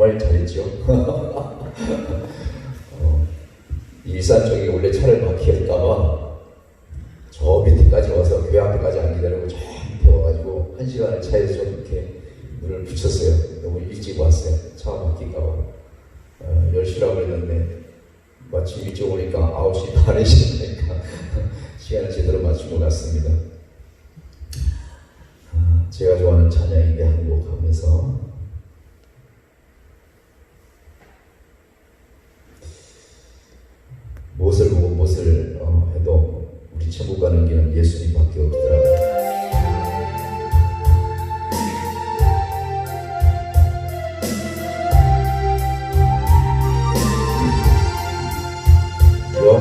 정말 잘했죠. 일산 쪽에 원래 차를 막힐까봐 저 밑에까지 와서 교회 앞에까지 안 기다리고 저 밑에 와가지고 1시간을 차에서 좀 이렇게 문을 붙였어요. 너무 일찍 왔어요. 차가 막힐까봐. 10시라고 그랬는데 마침 일찍 오니까 9시 반에 시작하니까 시간을 제대로 맞추고 갔습니다. 제가 좋아하는 찬양인데 한 곡 하면서 무엇을 보고 무엇을 해도 우리 천국 가는 길은 예수님밖에 없더라고요.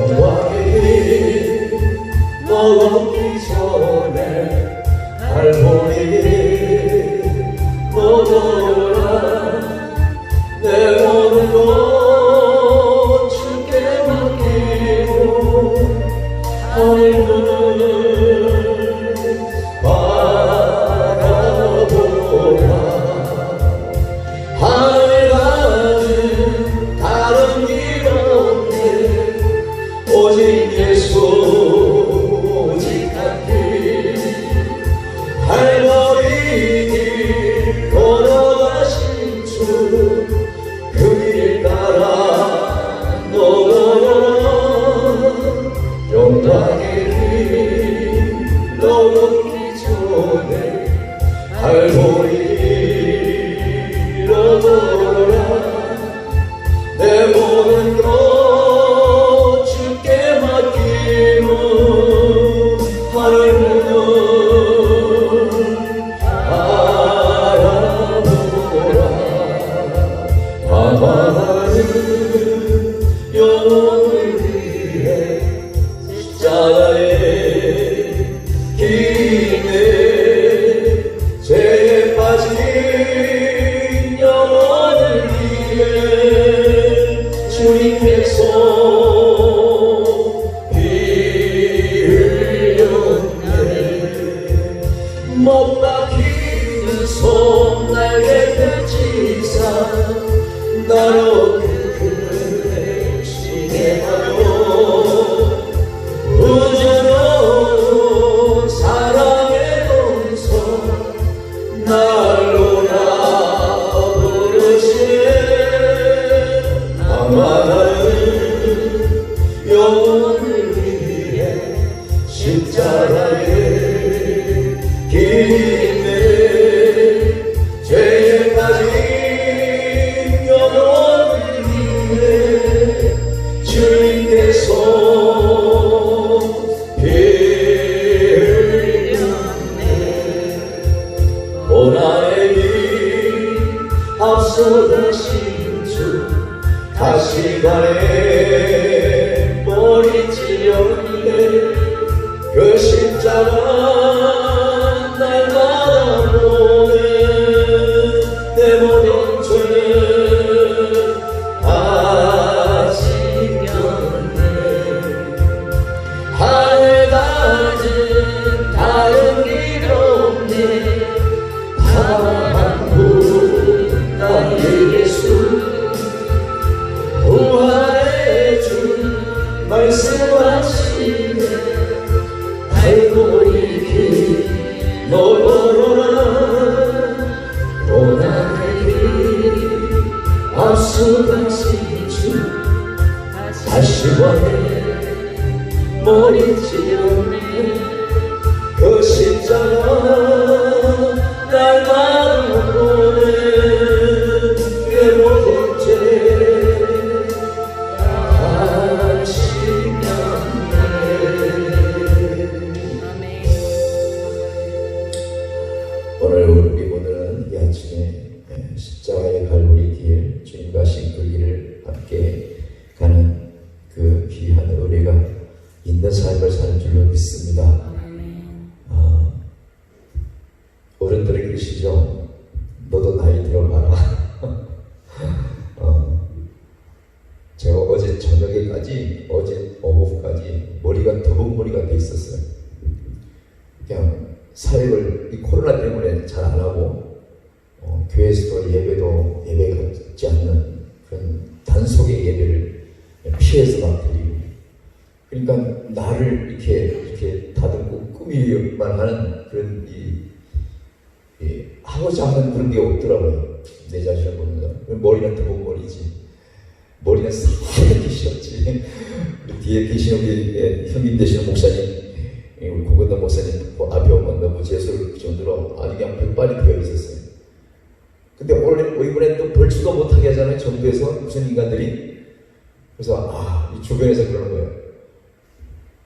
영광이 넘기 전에 갈보리 너더라 내 모든 것 주께 맡기고 하늘문을 바라보라 하늘 가는 다른 길 없네 오직 예수 오직 한 길 갈보리 길 걸어가신 주 그 길 따라 너더라 영광의 길 넘기 전에 갈보리 너더라 내 모든 것 주께 맡기고 하늘문을 바라보라 밤하늘 영혼을 위해 십자가에 기네 죄에 빠진 영혼을 위해 주님께서 피 흘렸네 못 박히는 손 날개 펼치사 나로 그를 시계하여 부드러운 사랑의 동서 날로라 부르시네 나만은 영혼을 위해 십자가에 기네 죄에 빠진 영혼을 위해 주님께서 피 흘렸네 고난의 길 앞서가신 주 다시 가네 머리 찔렸네 그 십자가 날마다 보네 내 모든 죄 다 씻겼네 하늘 가진 다른 길 없네 바라보는 나의 예수 부활의 주 말씀하시네 갈보리 길 너더라 고난의 길 앞서가신 주 다시 와네 머리 찔렸네 그 십자가 날마다 보네 내 모든 죄 다 씻겼네 오늘 우리 모두는 이 아침에 십자가의 갈보리 길 주님과 하신 그 길을 함께 가는 그 귀한 은혜가 있는 삶을 사는 줄로 믿습니다. 어른들이 그러시죠. 너도 나이 들어가라. 제가 어제 저녁에까지 어제 오후까지 머리가 더운 머리가 돼 있었어요. 그냥 사역을 이 코로나 때문에 잘 안 하고 교회에서도 예배가 있지 않고 그러니까 나를 이렇게 다듬고 꾸미기만 하는 그런 하고자 하는 그런 게 없더라고요. 내 자신을 보는 사람. 머리는 두번 머리지. 머리는 사하게 싫었지. 뒤에 계신 우리 형님 되시는 목사님, 우리 고건도 목사님 앞에 오면 너무 재수를 정도로 아주 그냥 백발이 되어 있었어요. 근데 오늘 이번에 또 벌초도 못하게 하잖아요. 정부에서 무슨 인간들이. 그래서 이 주변에서 그러는 거예요.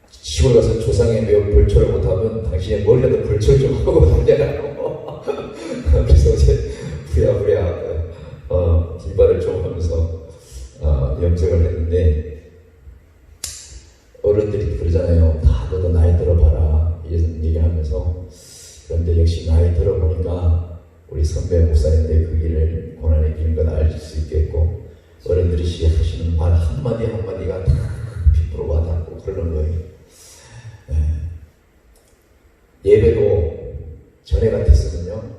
시골 가서 조상의 묘 벌초를 못하면 당신의 머리라도 벌초를 좀 하고 다녀라고. 그래서 어제 부랴부랴 길발을 좀 하면서 염색을 했는데, 어른들이 그러잖아요. 다 너도 나이 들어봐라 이런 얘기를 하면서. 그런데 역시 나이 들어보니까 우리 선배 목사님들 그 길을 고난의 길인 걸 알 수 있겠고, 어른들이 시작하시는 말 한마디 한마디가 다 피부로 와닿고 그러는 거예요. 예배도 전에 같았으면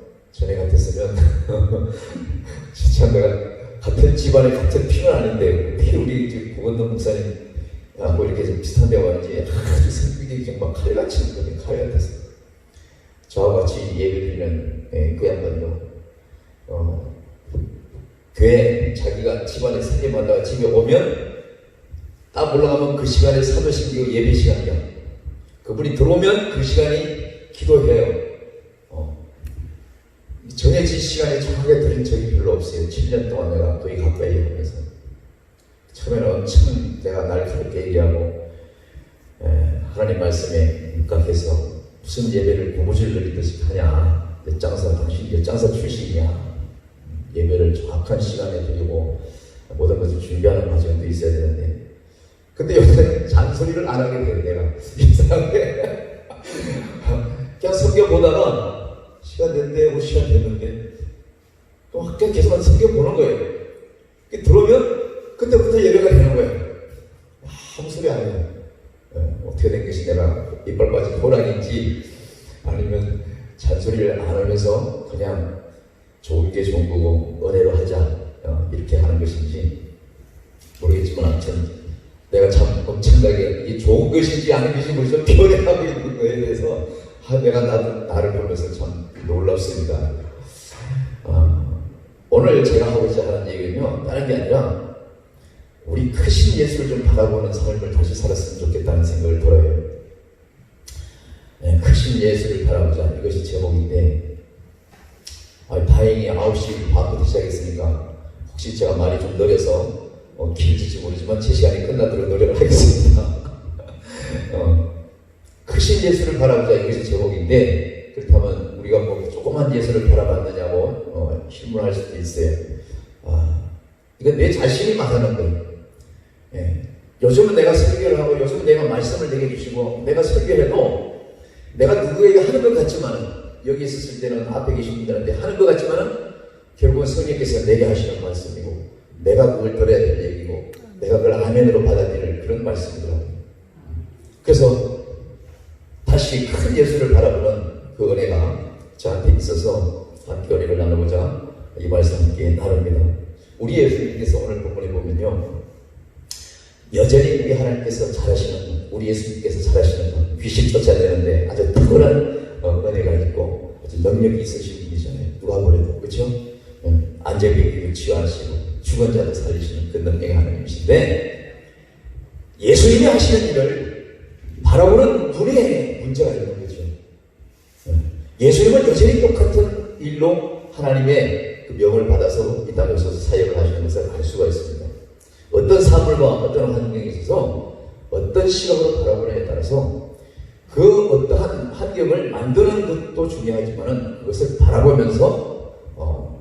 진짜 내가 같은 집안의 같은 피는 아닌데 어떻게 우리 고건동 목사님 뭐 이렇게 좀 비슷한 데가 왔는지 아주 성격이 정말 칼같이 칼 같았어요. 저와 같이 예배드리는 그 양반도 교회 자기가 집안에 생계받다가 집에 오면 딱 올라가면 그 시간에 사도신교 예배 시간이야. 그분이 들어오면 그 시간이 기도해요. 정해진 시간에 정확하게 들은 적이 별로 없어요. 7년 동안 내가 거의 가까이 하면서. 처음에는 엄청 내가 날카롭게 얘기하고 하나님 말씀에 입각해서 무슨 예배를 고무줄 늘리듯이 하냐. 몇 장사, 당신이 몇 장사 출신이냐. 예배를 정확한 시간에 드리고 모든 것을 준비하는 과정도 있어야 되는데, 근데 요새 잔소리를 안 하게 돼요. 내가 이상하게 그냥 성경 보다가 시간 됐는데 시간 됐는데 또 학교 계속 성경 보는 거예요. 들어오면 그때부터 예배가 되는 거예요. 아무 소리 안 해요. 어떻게 된 것이 내가 이빨 빠진 호랑인지 아니면 잔소리를 안 하면서 그냥 좋은 게 좋은 거고 은혜로 하자 이렇게 하는 것인지 모르겠지만 아무튼 내가 참 엄청나게 이게 좋은 것인지 아닌 것인지 모르겠지만 변해가고 있는 거에 대해서 내가 나를 보면서 참 놀랍습니다. 오늘 제가 하고자 하는 얘기는요, 다른 게 아니라 우리 크신 예수를 좀 바라보는 삶을 다시 살았으면 좋겠다는 생각을 들어요. 크신 예수를 바라보자, 이것이 제목인데, 다행히 9시 반부터 시작했으니까 혹시 제가 말이 좀 느려서 길질지 모르지만 제 시간이 끝나도록 노력을 하겠습니다. 크신 예수를 바라보자, 이것이 제목인데, 그렇다면 우리가 뭐 조그만 예수를 바라봤느냐고 질문할 수도 있어요. 이건 내 자신이 말하는 거예요. 요즘은 내가 설교를 하고 요즘은 내가 말씀을 내게 주시고 내가 설교해도 내가 누구에게 하는 것 같지만은, 여기 있었을 때는 앞에 계신 분들한테 하는 것 같지만은 결국은 성령께서 내게 하시는 말씀이고 내가 그걸 들어야 될 얘기고 내가 그걸 아멘으로 받아들일 그런 말씀이더라고요. 그래서 다시 큰 예수를 바라보는 그 은혜가 저한테 있어서 함께 은혜를 나누고자 이 말씀 함께 나눕니다. 우리 예수님께서 오늘 본문에 보면요, 여전히 우리 하나님께서 잘하시는, 우리 예수님께서 잘하시는 분, 귀신 쫓아내는데 아주 특별한 은혜가 있고 아주 능력이 있으신 분이잖아요. 누가 보래도 그렇죠? 안전병기도 치유하시고 죽은 자도 살리시는 그 능력의 하나님이신데, 예수님이 하시는 일을 바라보는 눈에 문제가 있는 거죠. 예수님은 여전히 똑같은 일로 하나님의 그 명을 받아서 이 땅에 오셔서 사역을 하시는 것을 알 수가 있습니다. 어떤 사물과 어떤 환경에 있어서 어떤 시각으로 바라보느냐에 따라서 그 어떠한 환경을 만드는 것도 중요하지만 그것을 바라보면서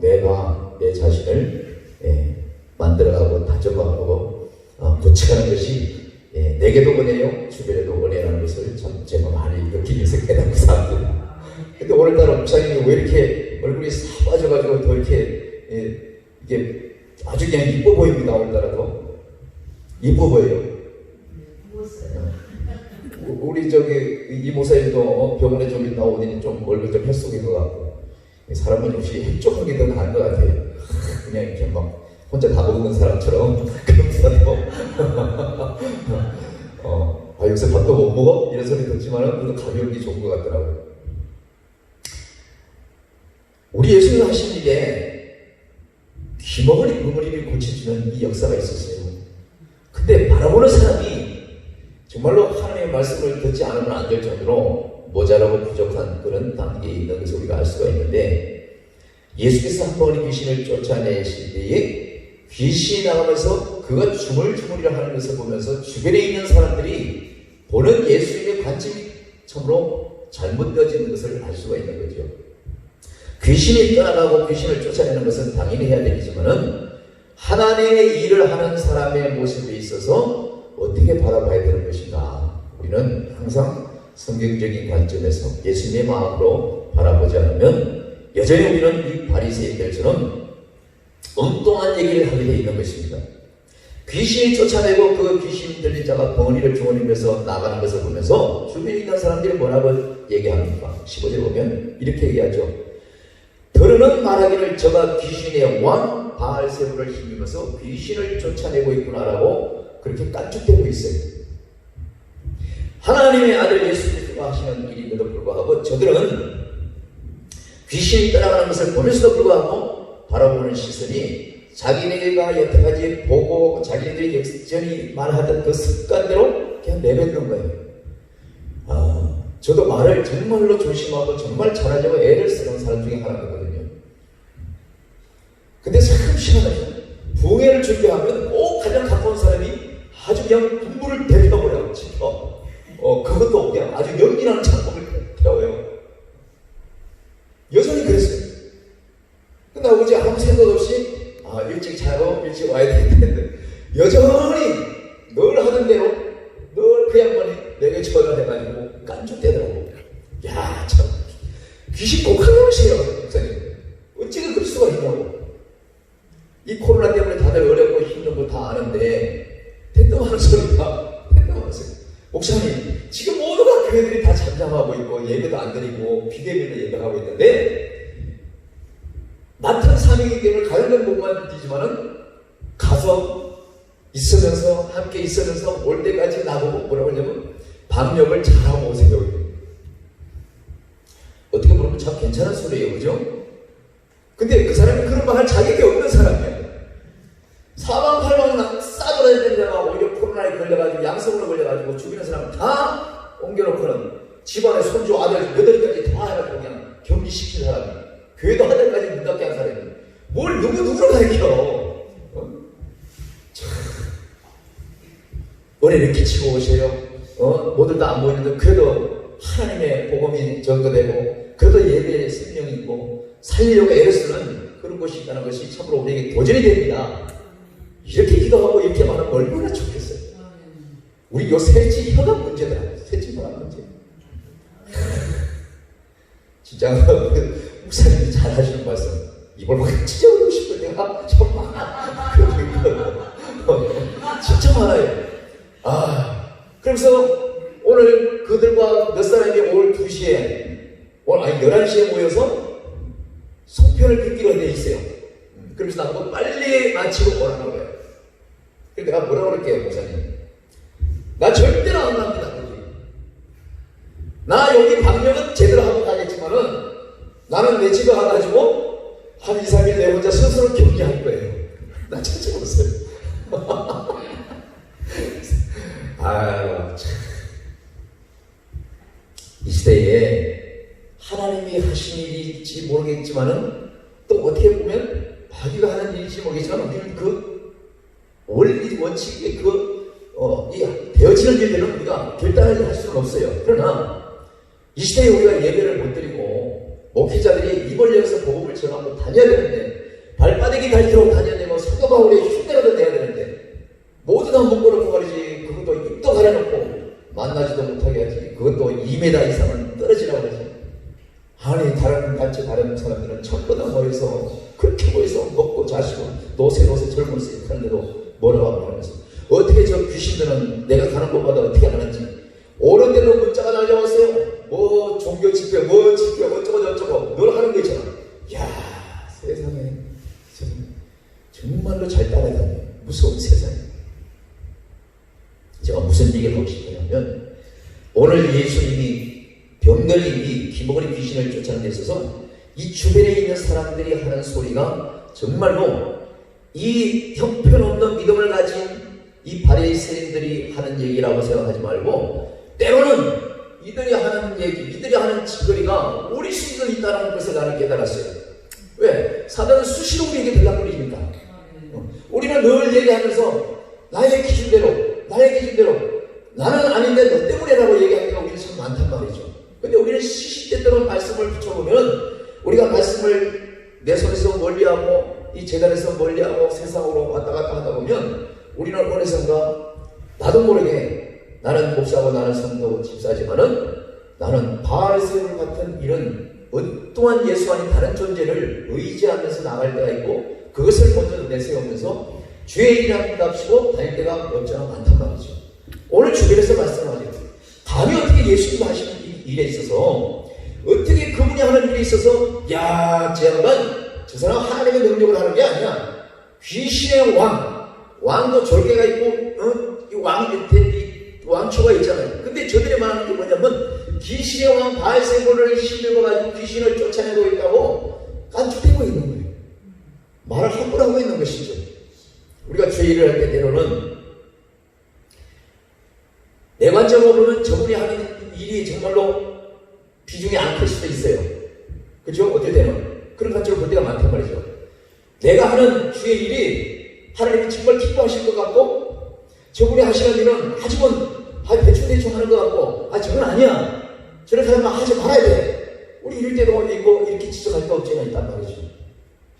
내가 내 자신을 만들어가고 다져가고 고쳐가는 것이 내게도 은혜요 주변에도 은혜라는 것을 참 제가 많이 느끼면서 깨닫고 삽니다. 근데 오늘따라 목사님이 왜 이렇게 얼굴이 싹 빠져가지고 더 이렇게 이게 아주 그냥 이뻐 보입니다. 오늘따라도 이뻐 보여요. 우리 이 모사님도 병원에 좀 있다 오더니 좀 얼굴 좀 햇속인 것 같고, 사람은 역시 헬쪽한 게 더 나은 것 같아요. 그냥 이렇게 막 혼자 다 먹는 사람처럼 그런 사람도 요새 밥도 못 먹어? 이런 소리 듣지만은 그래도 가벼운 게 좋은 것 같더라고요. 우리 예수님 하신 일에 귀머거리 버무림이 고쳐주는 이 역사가 있었어요. 근데 바라보는 사람이 정말로 하나님의 말씀을 듣지 않으면 안 될 정도로 모자라고 부족한 그런 단계에 있는 것을 우리가 알 수가 있는데, 예수께서 한 번 귀신을 쫓아내실 때에 귀신이 나가면서 그가 주물주물이라 하는 것을 보면서 주변에 있는 사람들이 보는 예수님의 관점이 참으로 잘못되어지는 것을 알 수가 있는 거죠. 귀신이 떠나가고 귀신을 쫓아내는 것은 당연히 해야 되겠지만은 하나님의 일을 하는 사람의 모습에 있어서 어떻게 바라봐야 되는 것인가? 우리는 항상 성경적인 관점에서 예수님의 마음으로 바라보지 않으면 여전히 우리는 이 바리새인들처럼 엉뚱한 얘기를 하게 되어 있는 것입니다. 귀신이 쫓아내고 그 귀신 들린 자가 덩어리를 주머니면서 나가는 것을 보면서 주변에 있는 사람들이 뭐라고 얘기합니까? 15절 보면 이렇게 얘기하죠. 더러는 말하기를 저가 귀신의 왕 바알세불을 힘입어서 귀신을 쫓아내고 있구나라고 그렇게 깐죽대고 있어요. 하나님의 아들 예수 그리스도가 하시는 일임에도 불구하고 저들은 귀신이 떠나가는 것을 보면서도 불구하고 바라보는 시선이 자기네가 여태까지 보고 자기네들이 역전이 말하던 그 습관대로 그냥 내뱉는 거예요. 저도 말을 정말로 조심하고 정말 잘하려고 애를 쓰는 사람 중에 하나거든요. 근데 참 희한하죠. 부흥회를 준비하면 꼭 가장 가까운 사람이 아주 그냥 분부를 대표버려요. 지켜. 그것도 그냥 아주 연기나는 작품을 태워요. 여전히 그랬어요. 근데 어제 아무 생각 없이 일찍 자고 일찍 와야 되는데 여전히 늘 하던 대로 늘 그 양반이 내게 전화해가지고 깐죽대더라고. 야, 참 귀신 곡하면서요, 목사님. 어찌가 그럴 수가 있냐고. 이 코로나 때문에 다들 어렵고 힘든 거 다 아는데 대뜸하는 소리가 대뜸하세요. 목사님, 지금 모두가 교회들이 다 잠잠하고 있고 예배도 안 드리고 비대면을 예배하고 있는데 맡은 사명이기 때문에 가능한 것만 드리지만은 가서 있으면서 함께 있으면서 올 때까지 나보고 뭐라고 하냐면 방역을 잘하고 오세요. 어떻게 보면 참 괜찮은 소리예요, 그죠? 근데 그 사람이 그런 말 할 자격이 없는 사람이에요. 사방팔방 싸돌아야 되다가 오히려 코로나에 걸려가지고 양성으로 걸려가지고 주변의 사람 다 옮겨놓고는 집안에 손주 아들 8까지 다 해가지고 그냥 격리시킨 사람이, 교회도 하늘까지 문 닫게 한 사람이 뭘 누구를 가르쳐. 은혜를 끼치고 오세요. 모두 다 안 보이는데 그래도 하나님의 복음이 전도되고 그래도 예배에 생명이 있고 살리려고 애를 쓰는 그런 것이 있다는 것이 참으로 우리에게 도전이 됩니다. 이렇게 기도하고 이렇게 말하면 얼마나 좋겠어요. 우리 요 셋째 혈압 문제다. 셋째 혈압 문제. 진짜 목사님이 잘 하시는 말씀 이걸 막 찢어버리고 싶을 때가 정말 진짜 많아요. 그래서 오늘 그들과 몇 사람이 오늘 2시에 아니 11시에 모여서 송편을 빚기로 돼 있어요. 그래서 나보고 빨리 마치고 오라는 거예요. 그래서 내가 뭐라고 그럴게요, 목사님. 나 절대로 안 갑니다. 나 여기 방역은 제대로 하고 가겠지만은 나는 내 집에 가가지고 한 2, 3일 내 혼자 스스로 격리할 거예요. 나 찾지 못했어요. 참. 이 시대에 하나님이 하신 일일지 모르겠지만은 또 어떻게 보면 마귀가 하는 일일지 모르겠지만 우리는 그 원리 원칙에 되어지는 일들은 우리가 결단을 할 수는 없어요. 그러나 이 시대에 우리가 예배를 못 드리고 목회자들이 입을 열어서 복음을 전하고 다녀야 되는데 발바닥이 닳도록 다녀야 되고 사도 바울의 흉내라도 내야 되는데 모두 다 묶어놓고 가리지. 그것도 입도 가려놓고 만나지도 못하게 하지. 그것도 2m 이상은 떨어지라고 하지. 아니 다른 단체 다른 사람들은 전부 다 모여서 그렇게 모여서 먹고 자시고 노세 젊은세 하는데도 뭐라고 하면서 어떻게 저 귀신들은 내가 가는 곳마다 어떻게 하는지 오는 대로 문자가 날려왔어요. 뭐 종교 집회 뭐 집회 어쩌고 저쩌고 늘 하는 거 있잖아. 야 세상에 정말로 잘 따라다녀. 무서운 세상이에요. 제가 무슨 무슨 얘기를 하고 싶냐면 오늘 예수님이 병들림이 기먹으리 귀신을 쫓아내는 데 있어서 이 주변에 있는 사람들이 하는 소리가 정말로 이 형편없는 믿음을 가진 이 바리새인들이 하는 얘기라고 생각하지 말고 때로는 이들이 하는 얘기, 이들이 하는 짓거리가 우리 수도 있다는 것을 나는 깨달았어요. 왜? 사단은 수시로 우리에게 들락거리니까. 우리는 늘 얘기하면서 나의 기준대로 나는 아닌데 너 때문에라고 얘기하는 게 우리는 참 많단 말이죠. 근데 우리는 시시때때로 말씀을 붙여보면 우리가 말씀을 내 손에서 멀리하고 이 재단에서 멀리하고 세상으로 왔다 갔다 하다 보면 우리는 어느샌가 나도 모르게 나는 목사고 나는 성도고 집사지만은 나는 바알세울 같은 이런 어떠한 예수 아닌 다른 존재를 의지하면서 나갈 때가 있고 그것을 먼저 내세우면서 주의 일이랍시고 다닐 때가 없잖아 많단 말이죠. 오늘 주변에서 말씀하죠. 감히 어떻게 예수님 하시는 일에 있어서 어떻게 그분이 하는 일에 있어서 야, 제 양반 저 사람 하나님의 능력을 하는 게 아니야. 귀신의 왕도 절개가 있고 이 왕 밑에 이 왕초가 있잖아요. 근데 저들이 말하는 게 뭐냐면 귀신의 왕 바알세볼을 힘입어가지고 귀신을 쫓아내고 있다고 깐죽대고 있는 거예요. 말을 함부로 하고 있는 것이죠. 우리가 주의 일을 할 때 때로는 내 관점으로는 저분이 하는 일이 정말로 비중이 안 클 수도 있어요. 그죠? 어떻게 되는? 그런 관점을 볼 때가 많단 말이죠. 내가 하는 주의 일이 하나님이 정말 기뻐하실 것 같고 저분이 하시는 일은 아직은 대충 하는 것 같고 저건 아니야. 저렇게 하면 하지 말아야 돼. 우리 이럴 때도 있고 이렇게 지적할 거 없지는 있단 말이죠.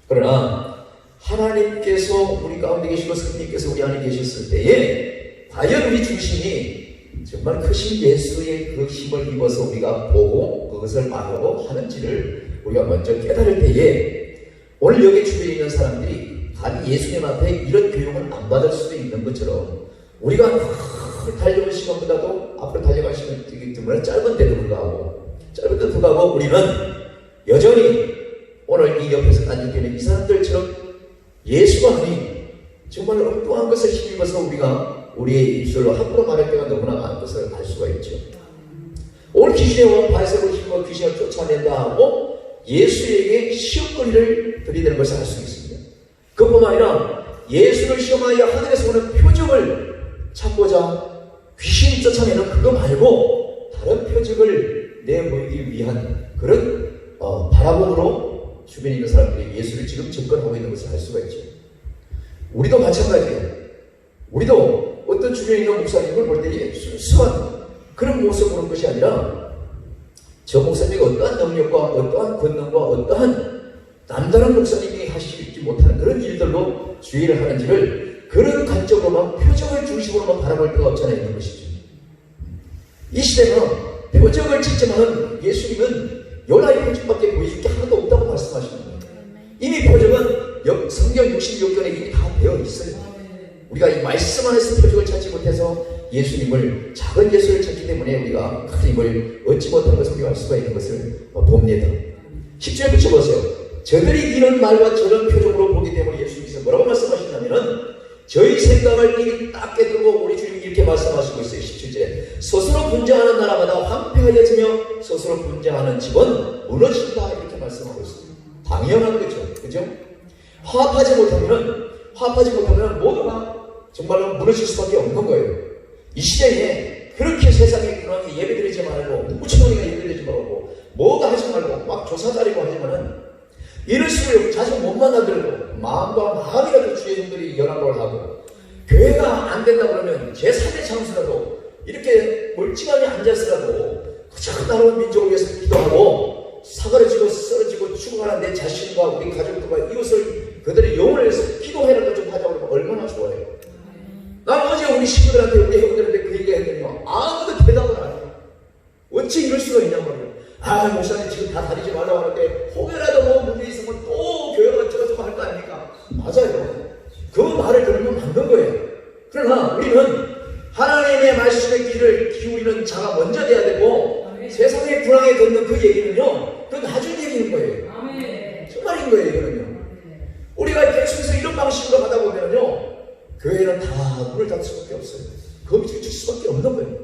그러나 하나님께서 우리 가운데 계시고 성령님께서 우리 안에 계셨을 때에 과연 우리 중심이 정말 크신 예수의 그 힘을 입어서 우리가 보고 그것을 말하고 하는지를 우리가 먼저 깨달을 때에 오늘 여기 주변에 있는 사람들이 감히 예수님 앞에 이런 교육을 안 받을 수도 있는 것처럼 우리가 달려온 시간보다도 앞으로 달려갈 시간이 때문에 짧은데도 불구하고 우리는 여전히 오늘 이 옆에서 앉아 있는 이 사람들처럼 예수가 아닌 정말 엉뚱한 것을 힘입어서 우리가 우리의 입술로 함부로 말할 때가 너무나 많은 것을 알 수가 있죠. 오늘 귀신의 왕 바알세볼을 힘입어 귀신을 쫓아낸다 하고 예수에게 시험거리를 드리는 것을 알 수 있습니다. 그뿐만 아니라 예수를 시험하여 하늘에서 오는 표적을 찾고자 귀신 쫓아내는 그거 말고 다른 표적을 내보이기 위한 그런 바라봄으로 주변에 있는 사람들이 예수를 지금 접근하고 있는 것을 알 수가 있죠. 우리도 마찬가지예요. 우리도 어떤 주변에 있는 목사님을 볼 때 순수한 그런 모습을 보는 것이 아니라 저 목사님이 어떠한 능력과 어떠한 권능과 어떠한 남다른 목사님이 하시지 못하는 그런 일들로 주의를 하는지를 그런 관점으로만 표적을 중심으로만 바라볼 때가 없잖아 있는 것이죠. 이 시대는 표적을 측정하는 예수님은 요나의 표적밖에 보여줄 게 하나도 없다고 말씀하시는 거예요. 이미 표적은 성경 66권에 이미 다 되어 있어요. 우리가 이 말씀 안에서 표적을 찾지 못해서 예수님을 작은 예수를 찾기 때문에 우리가 큰 힘을 얻지 못하는 것을 우리가 알 수가 있는 것을 봅니다. 10절에 붙여보세요. 저들이 이런 말과 저런 표정으로 보기 때문에 예수님께서 뭐라고 말씀하시냐면은 저희 생각을 이미 딱 깨뜨리고 우리 주님이 이렇게 말씀하시고 있어요. 17절에 스스로 분쟁하는 나라마다 황폐하여지며 스스로 분쟁하는 집은 무너진다 이렇게 말씀하고 있습니다. 당연한 거죠. 그죠? 화합하지 못하면 모두가 정말로 무너질 수밖에 없는 거예요. 이 시대에 그렇게 세상에 그렇게 예배드리지 말고 무천원이가 예배드리지 말고 뭐가 하지 말고 막 조사 다리고 하지만은 이럴수록 자주 못 만나더라도 마음과 마음이라도 주의 종들이 연합을 하고 교회가 안 된다 그러면 제3의 장소라도 이렇게 멀찌감히 앉아서라도 그저 나라와 민족을 위해서 기도하고 사과를 지고 쓰러지고 죽어가는 내 자신과 우리 가족들과 이웃을 그들의 영혼을 위해서 기도해라도 좀 하자고 그러면 얼마나 좋아요. 난 어제 우리 친구들한테 우리 형들한테 그 얘기 했더니 아무도 대답을 안 해요. 어찌 이럴 수가 있냔 말이에요. 목사님 지금 다 다니지 말라고 하는데 혹여라도 뭐 문제 있으면 또 교회가 어쩌고저쩌고 할 거 아닙니까? 맞아요. 그 말을 들으면 맞는 거예요. 그러나 우리는 하나님의 말씀의 귀를 기울이는 자가 먼저 돼야 되고 세상의 불황에 듣는 그 얘기는요 그건 나중 얘기인 거예요. 정말인 거예요. 이거는요. 우리가 계속해서 이런 방식으로 가다 보면요 교회는 다 문을 닫을 수밖에 없어요. 거미줄 칠 수밖에 없는 거예요.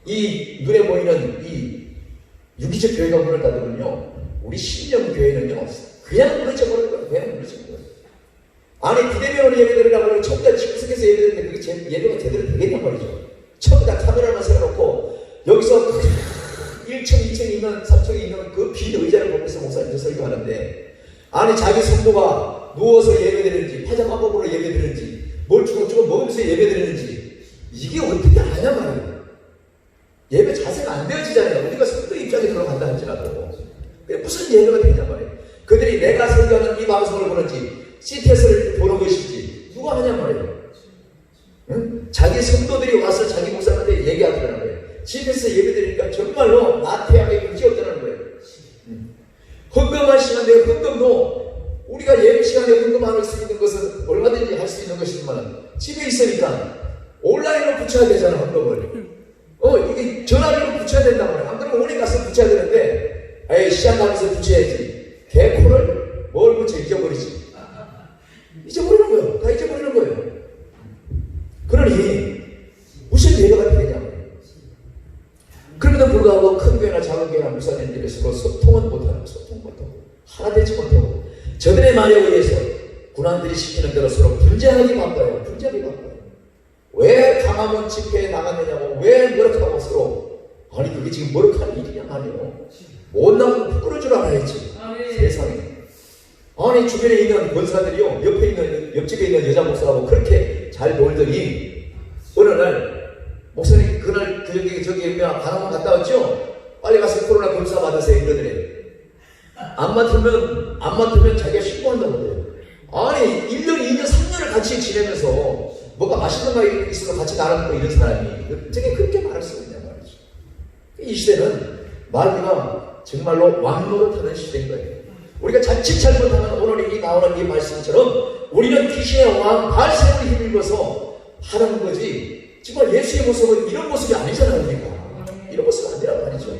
이 눈에 보이는 이 유기적 교회가 문을 닫으면요, 우리 신령 교회는요 그냥 무너져 버릴 거예요. 그냥 무너져 버릴 거예요. 아니 비대면으로 예배드리라고 전부 다 집석해서 예배드리는데 그게 예배가 제대로 되겠냔 말이죠. 전부 다 카메라만 세워놓고 여기서 1층, 2층에 있는 3층에 있는 그 빈 의자를 보면서 목사님들 설교하는데, 아니 자기 성도가 누워서 예배드리는지 파자마법으로 예배드리는지 뭘 주걱주걱 먹으면서 예배드리는지 이게 어떻게 아냐 말이에요. 예배 자세가 안 되어지잖아요. 우리가 성도 입장에 들어간다 할지라도 무슨 예배가 되냐 말이에요. 그들이 내가 설교하는 이 방송을 보는지 CTS를 보는 것인지 누가 하냐 말이에요. 응? 자기 성도들이 와서 자기 목사한테 얘기하더라는 거예요. CTS 예배드리니까 정말로 나태하게 문제없다는 거예요. 헌금할 시간에 헌금도 우리가 예배 시간에 헌금할 수 있는 것은 얼마든지 할 수 있는 것이지만 집에 있으니까 온라인으로 붙여야 되잖아. 헌금을 이게 전화기로 붙여야 된단 말이야. 안 그러면 오래 가서 붙여야 되는데 에이 시작하면서 붙여야지. 개코를 뭘 붙여 잊어버리지. 잊어버리는 거예요. 다 잊어버리는 거예요. 그러니 무슨 예배가 되냐. 그럼에도 불구하고 큰 교회나 작은 교회나 목사님들이 서로 소통은 못하고 소통 못하고 하나 되지 못하고 저들의 말에 의해서 군안들이 시키는 대로 서로 분쟁하기 바빠요. 분쟁하기 바빠요. 왜 강화문 집회에 나갔느냐고, 왜 머럭하고 서로. 아니 그게 지금 머럭하는 일이냐 말이요. 못 나가고 부끄러울 줄 알아야지. 세상에. 아니 주변에 있는 권사들이요, 옆에 있는 옆집에 있는 여자 목사하고 그렇게 잘 놀더니 어느 날 목사님 그날 저기 강화문 갔다 왔죠? 빨리 가서 코로나 검사 받으세요 이러더래. 안 맡으면 자기가 신고한다고 그래요. 아니 1년, 2년, 3년을 같이 지내면서 뭐가 맛있는 거 있어서 같이 나눠먹고 이런 사람이 어떻게 그렇게 말할 수가 있냐 말이죠. 이 시대는 말기가 정말로 왕노릇하는 시대인 거예요. 우리가 자칫 잘못하면 오늘 이 나오는 이 말씀처럼 우리는 귀신의 왕 발세를 힘입어서 하는 거지, 정말 예수의 모습은 이런 모습이 아니잖아요. 이런 모습은 안 되란 말이죠.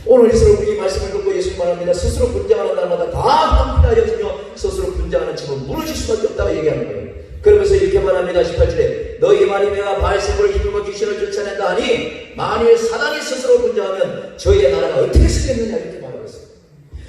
오늘 이스라엘 우리 말씀을 듣고 예수님 말합니다. 스스로 분장하는 날마다 다 함께하여지며 스스로 분장하는 집은 무너질 수밖에 없다고 얘기하는 거예요. 그러면서 이렇게 말합니다. 18절에 너희 말이 내가 바알세불을 힘입어 귀신을 쫓아낸다 하니 만일 사단이 스스로 분장하면 저희의 나라가 어떻게 쓰겠느냐 이렇게 말하고 있어요.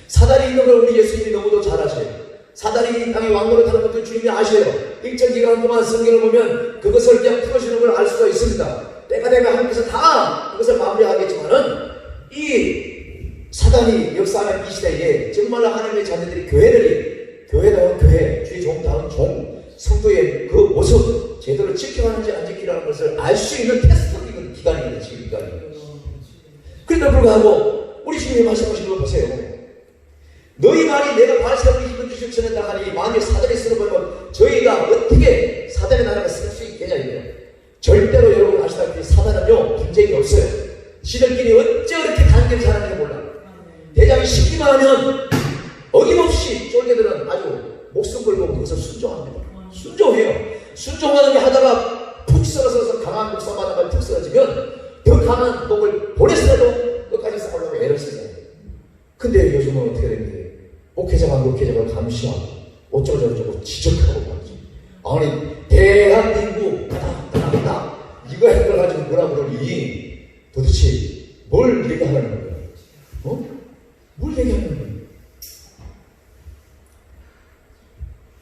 사단이 있는 걸 우리 예수님이 너무도 잘 아셔요. 사단이 이 땅에 왕노릇 하는 것도 주님이 아셔요. 일정 기간 동안 성경을 보면 그것을 그냥 풀어주는 걸 알 수가 있습니다. 때가 되면 하나님께서 다 그것을 마무리하겠지만은 이 사단이 역사하는 이 시대에 정말로 하나님의 자녀들이 교회다운 교회, 주의 종다운 종, 성도의 그 모습 제대로 지켜가는지 안 지키라는 것을 알 수 있는 테스트 기간이거든요. 지금 기간이. 그런데 불구하고 우리 주님이 말씀하신 걸 보세요. 너희 말이 내가 바알세불을 힘을 귀신을 쫓아낸다 하니 만일 사단이 쓰러버리면 저희가 어떻게 사단의 나라가 쓸 수 있겠냐 이거예요. 절대로 여러분 아시다시피 사단은요 분쟁이 없어요. 지들끼리 어째 이렇게 단결 사는지 몰라. 대장이 시키만 하면 어김없이 쫄개들은 아주 목숨 걸고 그것을 순종합니다. 순종해요. 순종하는 게 하다가 푹 쓰러져서 강한 목사마다가 푹 쓰러지면 더 강한 목을 보내서라도 끝까지 싸우려고 애를 쓰잖아요. 근데 요즘은 어떻게 됩니까? 목회자가 감시하고 어쩌고저쩌고 지적하고 말이죠. 아니 대한민국 따닥따닥 이거 해결가지고 뭐라 그러니 도대체 뭘 얘기하는 거예요? 뭘 얘기하는 거예요?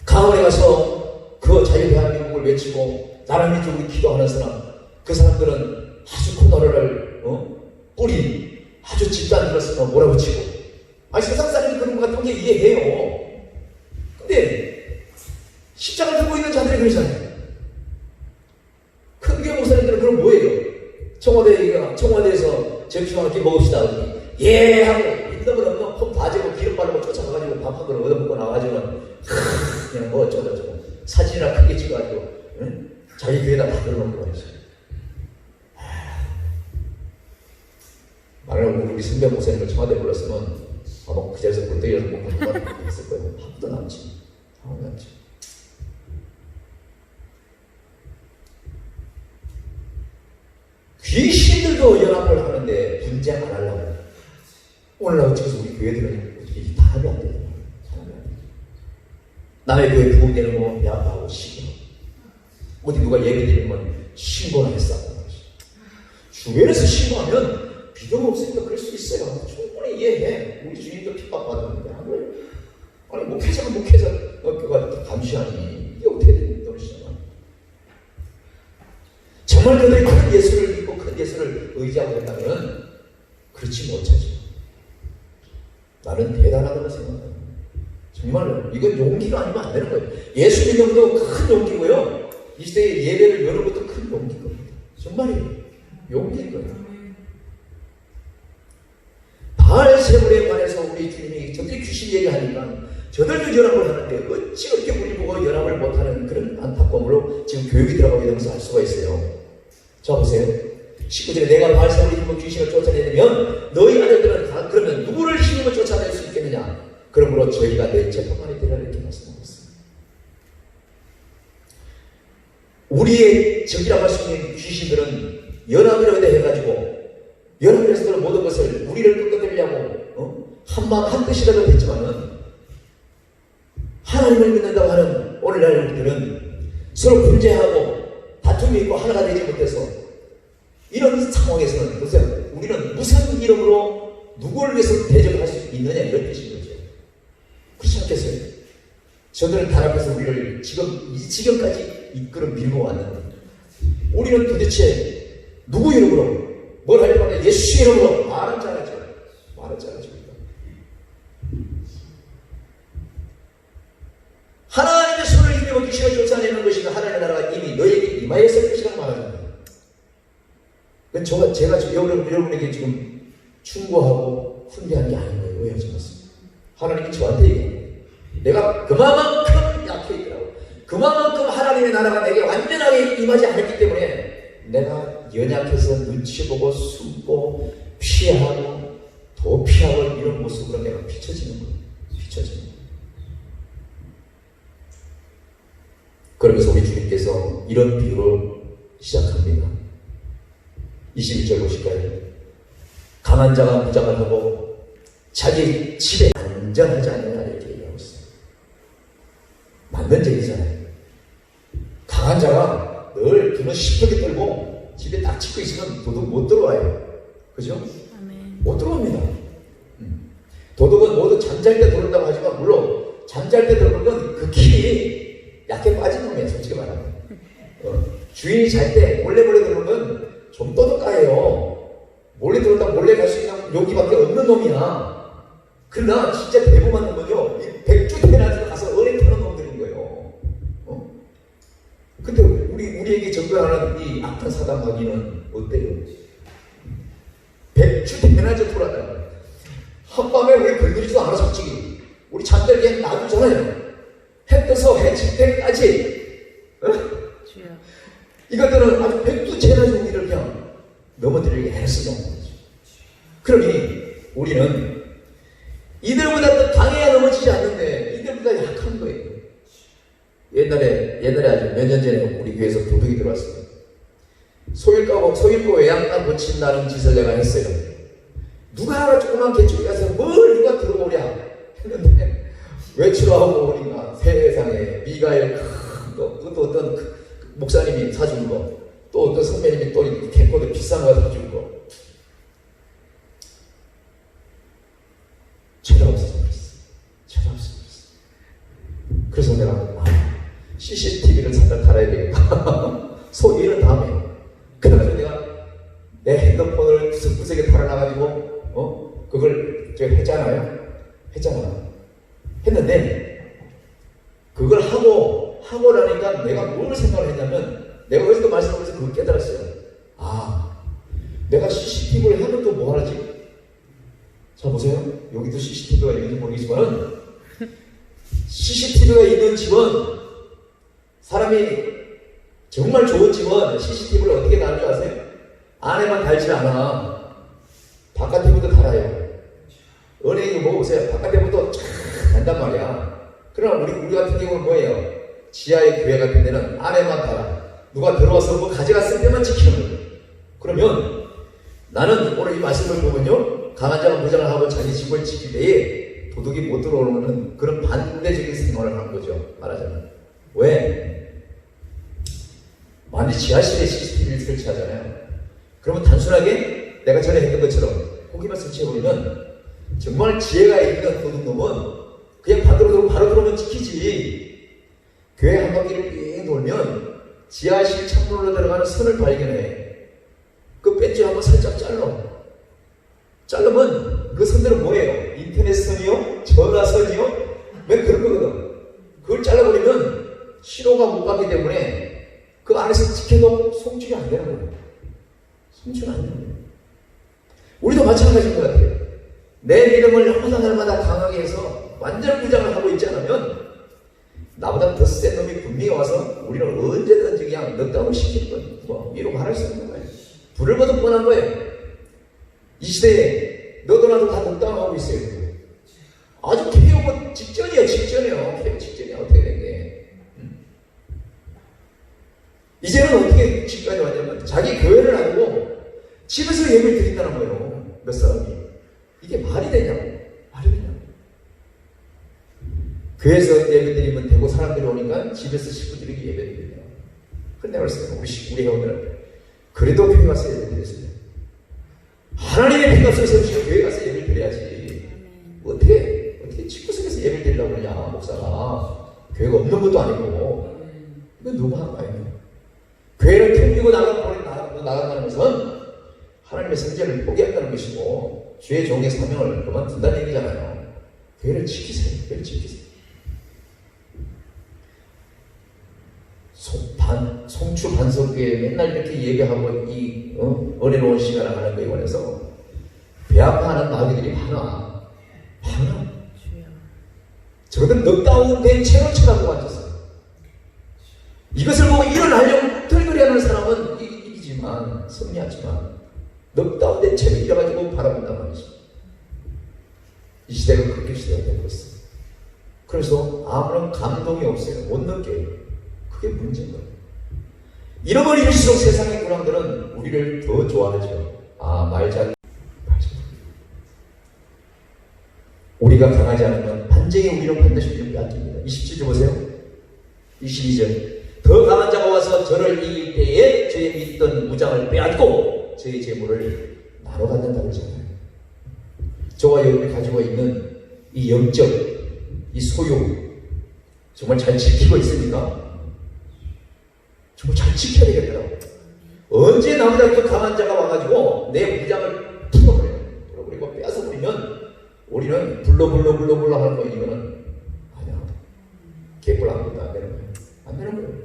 강원에 가서 그 자유대한민국을 외치고 나라 민족을 기도하는 사람, 그 사람들은 아주 코너를 뿌리 아주 집단 들었으면 몰아붙이고, 아니 세상 사람이 그런 것 같은 게 이해해요. 근데 십자가를 들고 있는 자들이 그러잖아요. 큰 교회 목사님들은 그럼 뭐예요? 청와대에서 점심을 이렇게 먹읍시다. 예 하고 인덕을 없는 폼 다 재고 기름 바르고 쫓아가가지고 밥 한 그릇 얻어먹고 나와가지고 그냥 뭐 어쩌고저쩌고 사진이나 크게 찍어가지고 응? 자기 교회에다 다 들어놓고 그랬어요. 만약 우리 선배 목사님을 청와대 불렀으면 아마 그 자리에서 굴뚝이라서 못 가고 있을 거예요. 한도 남지. 귀신들도 연합을 하는데 분쟁 안 하려고. 오늘 어째서 우리 교회들은 이게 다 하면 안 돼요. 남의 교회 부흥되는 거 배 아파하고 싫어. 어디 누가 예배 드리면 신고는 했었다는 것이. 주변에서 신고하면 믿음 없으니까 그럴 수 있어요. 충분히 이해해. 우리 주님도 핍박받았는데 안 그래요? 아니 목회자가 그가 감시하니 이게 어떻게 되는 것이냐. 정말 그들이 큰 예수를 믿고 큰 예수를 의지하고 있다면 그렇지 못하죠. 나는 대단하다고 생각합니다. 정말로 이건 용기가 아니면 안 되는 거예요. 예수 믿는 것도 큰 용기고요. 이 시대에 예배를 여는 것도 큰 용기인 겁니다. 정말이에요. 용기인 거예요. 바알세불에 관해서 우리 주님이 저들이 귀신 얘기하니까 저들도 연합을 하는데 어찌 그렇게 우리 보고 연합을 못하는 그런 안타까움으로 지금 교육이 들어가게 되면서 알 수가 있어요. 자 보세요. 19절에 내가 바알세불의 힘으로 귀신을 쫓아내면 너희 아들들은 다 그러면 누구를 힘으로 쫓아낼 수 있겠느냐. 그러므로 저희가 내 재판관이 되라 이렇게 말씀하고 있습니다. 우리의 적이라고 할 수 있는 귀신들은 연합이라고 해가지고 연합에서 모든 것을 우리를 꺾어들려고 한마음 한뜻이라도 됐지만은 하나님을 믿는다고 하는 오늘날 우리들은 서로 분쟁하고 다툼이 있고 하나가 되지 못해서 이런 상황에서는 보세요. 우리는 무슨 이름으로 누구를 위해서 대적할 수 있느냐 이런 뜻인 거죠. 그렇지 않겠어요? 저들은 단합해서 우리를 지금 이 지경까지 이끌어 밀고 왔는데 우리는 도대체 누구 이름으로 뭘 하려고 하냐? 예수 이름으로 말은 잘하죠. 말은 잘하죠. 하나님의 손을 힘입어 귀신을 쫓아내는 것이가 하나님의 나라가 이미 너에게 임하였을 것이라고 말합니다. 제가 여러분에게 지금 충고하고 훈계하는 게 아닌 거예요. 오해하지 마세요. 하나님이 저한테 얘기해요. 내가 그만큼 약해 있더라고. 그만큼 하나님의 나라가 내게 완전하게 임하지 않았기 때문에 내가 연약해서 눈치 보고 숨고 피하고 도피하고 이런 모습으로 내가 비춰지는 거예요. 비춰지는 거예요. 그러면서 우리 주님께서 이런 비유를 시작합니다. 21절 보실까요? 강한 자가 무장을 하고 자기 집에 안전하지 않느냐 이렇게 얘기하고 있어요. 맞는 얘기잖아요. 강한 자가 늘 눈을 시퍼게 떨고 집에 딱 짓고 있으면 도둑 못 들어와요. 그죠? 못 들어옵니다. 도둑은 모두 잠잘 때 들어온다고 하지만 물론 잠잘 때 들어오는 건 극히 약해 빠진 놈이에요. 솔직히 말하면. 주인이 잘 때 몰래 들어오는 건 좀 떠들까예요. 몰래 들어온다 몰래 갈 수 있는 여기밖에 없는 놈이야. 그러나 진짜 대부분 놈은요. 백주대낮에 가서 은행 파는 놈들인 거예요. 근데 우리에게 접근하는 이 악한 사단 마귀는 어때요? 백주대낮에 돌아다녀요. 한밤에 우리 걸리지도 않아 솔직히. 우리 잠들 그냥 놔두잖아요. 해 떠서 해 질 때까지. 이것들은 아주 백두대낮에 우리를 그냥 넘어뜨리게 애쓰는 거죠. 그러니 우리는 이들보다 더 강해야 넘어지지 않는데 이들보다 약한 거예요. 옛날에 아주 몇 년 전에 우리 교회에서 도둑이 들어왔어요. 소일고 외양간 고친다는 짓을 내가 했어요. 누가 하나 조그만 개척에 가서 뭘 누가 들어오랴 했는데 외출하고 오니까 세상에 미가엘 큰 거, 그것도 어떤 목사님이 사준 거, 또 어떤 선배님이 또 캠코더 비싼 거 사준 거. 죄가 없어졌어. 그래서 내가 CCTV를 잠깐 달아야 되겠다. 소위를 다음에. 그래서 내가 내 핸드폰을 구석구석에 달아놔가지고 그걸 제가 했잖아. 했는데 그걸 하고 나니까 내가 뭘 생각을 했냐면 내가 어디서 말씀하면서 그걸 깨달았어요. 내가 CCTV를 하면 또 뭐 하지? 자 보세요. 여기도 CCTV가 있는지 모르겠지만은 CCTV가 있는 집은 사람이 정말 좋은 집은 CCTV를 어떻게 다는 줄 아세요? 안에만 달지 않아. 바깥에부터 달아요. 은행이 뭐 보세요. 바깥에부터 쫙 단단 말이야. 그러나 우리 같은 경우는 뭐예요? 지하의 교회 같은 데는 안에만 달아. 누가 들어와서 뭐 가져갔을 때만 지키는 거예요. 그러면 나는 오늘 이 말씀을 보면요. 강한 자가 무장을 하고 자기 집을 지킬 때에 도둑이 못 들어오는 그런 반대적인 생활을 하는 거죠. 말하자면. 왜? 반드시 지하실에 CCTV를 설치하잖아요. 그러면 단순하게 내가 전에 했던 것처럼 거기만 설치해버리면 정말 지혜가 있는 도둑놈은 그냥 바로 들어오면 지키지. 교회 한 바퀴를 삥 돌면 지하실 창문으로 들어가는 선을 발견해. 그 벤치 한번 살짝 자르면 그 선들은 뭐예요? 인터넷 선이요? 전화선이요? 왜 그런 거거든. 그걸 잘라버리면 신호가 못 가기 때문에 그 안에서 지켜도 송출이 안 되는 거예요. 송출이 안 되는 거예요. 우리도 마찬가지인 것 같아요. 내 믿음을 날마다 강하게 해서 완전 부장을 하고 있지 않으면 나보다 더 센 놈이 분명히 와서 우리는 언제든지 그냥 넉다운을 시키는 거예요. 뭐 이러고 말할 수 있는 거예요. 불을 보듯 뻔한 거예요. 이 시대에 너도 나도 다 넉다운하고 있어요. 아주 개혁은 직전이에요. 개혁 직전이야. 어떻게 된 게. 이제는 어떻게 지금까지 왔냐면 자기 교회를 하고 집에서 예배를 드린다는 거예요. 몇 사람이. 이게 말이 되냐고. 교회에서 예배 드리면 되고 사람들이 오니까 집에서 식구들이 예배 드리냐. 그런데 그랬어요. 우리 회원들한테. 그래도 교회 가서 예배 드렸어요. 하나님의 피값을 세우시고 교회 가서 예배 드려야지. 어떻게 집구석에서 예배 드리려고 그러냐, 목사가. 교회가 없는 것도 아니고. 이건 누가 한 거예요? 교회를 튕기고 나간다는 것은 하나님의 성전을 포기한다는 것이고 주의 종의 사명을 그만둔다는 얘기잖아요. 교회를 지키세요. 교회를 지키세요. 송추 반석교회 맨날 이렇게 얘기하고 이 은혜로운 시간을 하는 거에 관해서 배 아파하는 마귀들이 많아. 저것은 넉다운된 채로 쳐다보고 앉았어요. 이것을 보고 일어나려고 털거리하는 사람은 이기지만 승리하지만 넉다운된 채로 일어가지고 바라본단 말이죠. 이 시대가 그렇게 시대가 되고 있어요. 그래서 아무런 감동이 없어요. 못 느껴요. 그게 문제인 거예요. 잃어버릴수록 세상의 군왕들은 우리를 더 좋아하죠. 우리가 강하지 않으면 반쟁이 우리는 반드시 우리를 빼앗깁니다. 27절 보세요. 22절. 더 강한 자가 와서 저를 이길 때에 저의 믿던 무장을 빼앗고 저의 재물을 나눠 갖는다고 하잖아요. 저와 여러분이 가지고 있는 이 영적, 이 소유 정말 잘 지키고 있습니까? 정말 잘 지켜야 되겠더라고요. 언제 나보다 더 강한 자가 와가지고 내 무장을 풀어버려요. 그리고 빼앗아버리면 우리는 불러 하는 거 이거는 아니야. 개뿔 아무것도 안 되는 거예요. 안 되는 거예요.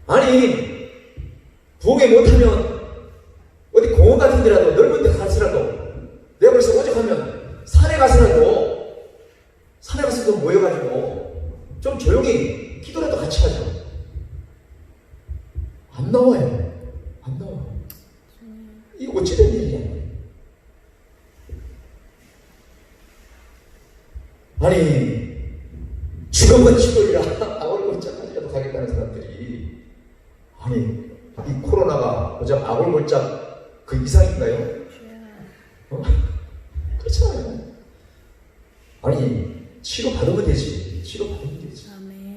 아니 부흥회 못하면 어디 공원 같은 데라도 넓은 데 가서라도 내가 벌써 오죽하면 산에 가서도 모여가지고 좀 조용히 기도라도 같이 하죠. 안 나와요. 이거 어찌된 일이냐. 아니 죽으면 죽으리라 아골골짝까지라도 가겠다는 사람들이 아니 이 코로나가 고작 아골골짝 그 이상인가요? 그렇잖아요. 아니 치료받으면 되지.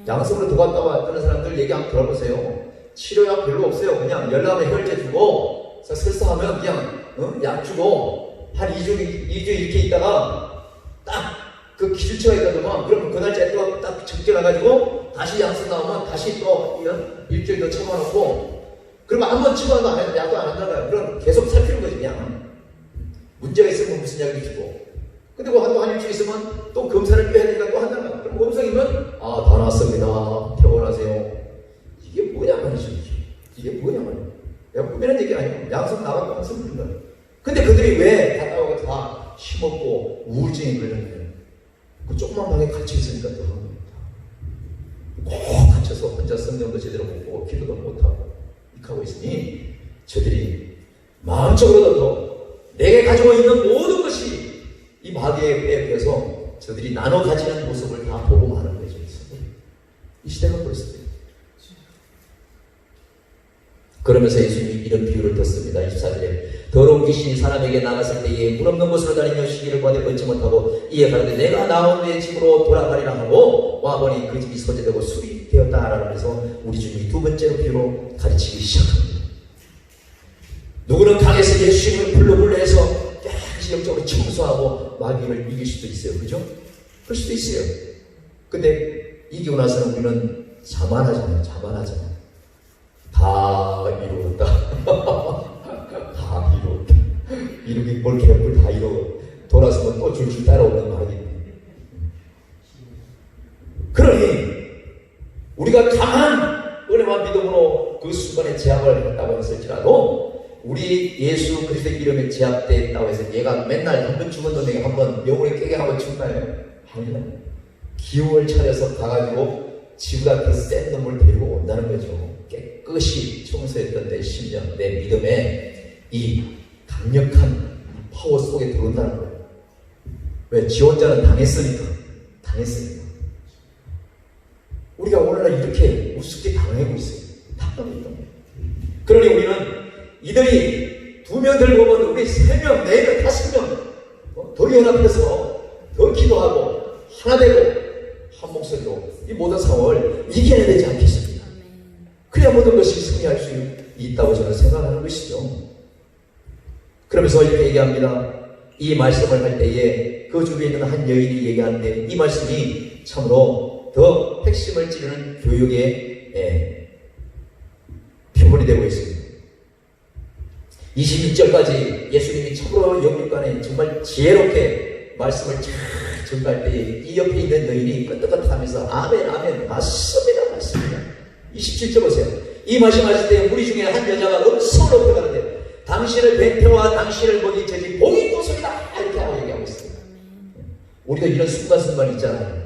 양성으로 들어갔다 왔다는 사람들 얘기 한번 들어보세요. 치료약 별로 없어요. 그냥 열나면 혈제 주고 설사하면 그냥 약 주고 한 2주 이렇게 있다가 딱 그 기준치가 있다더만 그러면 그 날짜에 또 딱 적정해가지고 다시 양성 나오면 다시 또 일주일 더 참아놓고 그러면 한번 치료하도 안 해도 약도 안 한다고요. 그럼 계속 살피는 거지 그냥. 문제가 있으면 무슨 약을 주고 근데 한 일주일 있으면 또 검사를 빼야 되니까 또 한다는 거야. 그럼 검사이면 다 나왔습니다. 퇴원하세요. 이게 뭐냐 말이죠. 이게 뭐냐 말이야. 내가 꾸미는 얘기 아니야. 양성 나가고 항상 그런 거야. 근데 그들이 왜 갔다 오고 다 힘없고 우울증이 걸렸냐. 그 조그만 방에 갇혀 있으니까 또 그런 겁니다. 꼭 갇혀서 혼자 성경도 제대로 못 보고 기도도 못하고 이렇게 하고 있으니 저들이 마음적으로도 내게 가지고 있는 모든 것이 이 마귀에 빼앗겨서 저들이 나눠 가지는 모습을 다 보고 마는 거죠. 이 시대가 그렇습니다. 그러면서 예수님이 이런 비유를 뒀습니다. 24절에 더러운 귀신이 사람에게 나갔을 때에 물 없는 곳으로 다니며 시기를 구하되 얻지 못하고 이에 가는데 내가 나온 내 집으로 돌아가리라 하고 오마버니 그 집이 소재되고 술이 되었다라면서 우리 주님이 두 번째로 비유로 가르치기 시작합니다. 누구는 강에서 예수님을 불러 해서 깨끗이 영적으로 청소하고 마귀를 이길 수도 있어요. 그죠? 그럴 수도 있어요. 근데 이기고 나서는 우리는 자만하잖아요. 다 이루었다. 다 이루었다. 이루기 뭘 개뿔 다 이루어. 돌아서면 또 줄줄 따라오는 마귀. 그러니 우리가 강한 은혜와 믿음으로 그 순간에 제압을 했다고 했을지라도 우리 예수 그리스도의 이름에 제압되었다고 해서 얘가 맨날 한 번 죽은 놈에게 한 번 영혼에 깨게 하고 죽나요? 아니요. 기운을 차려서 가가지고 지구가 그 센 놈을 데리고 온다는 거죠. 깨끗이 청소했던 내 심령, 내 믿음에 이 강력한 파워 속에 들어온다는 거예요. 왜? 지 혼자는 당했으니까. 우리가 오늘날 이렇게 우습게 당하고 있어요. 답답했던 거예요. 그러니 우리는 이들이 2명 들고 오면 우리 3명, 4명, 5명 더 연합해서 더 기도하고 하나 되고 한 목소리로 이 모든 상황을 이겨내야 되지 않겠습니까? 그래야 모든 것이 승리할 수 있다고 저는 생각하는 것이죠. 그러면서 이렇게 얘기합니다. 이 말씀을 할 때에 그 주위에 있는 한 여인이 얘기하는데 이 말씀이 참으로 더 핵심을 찌르는 교육의 표본이 되고 있습니다. 26절까지 예수님이 참으로 영육간에 정말 지혜롭게 말씀을 잘 전할 때에 이 옆에 있는 여인이 끄떡끄떡하면서 아멘 아멘 맞습니다. 27절 보세요. 이 말씀하실 때 우리 중에 한 여자가 음성을 높여가는데 당신을 벤태와 당신을 먹인 저지 복이 있도소이다 이렇게 하고 얘기하고 있습니다. 우리가 이런 순간순간 있잖아요.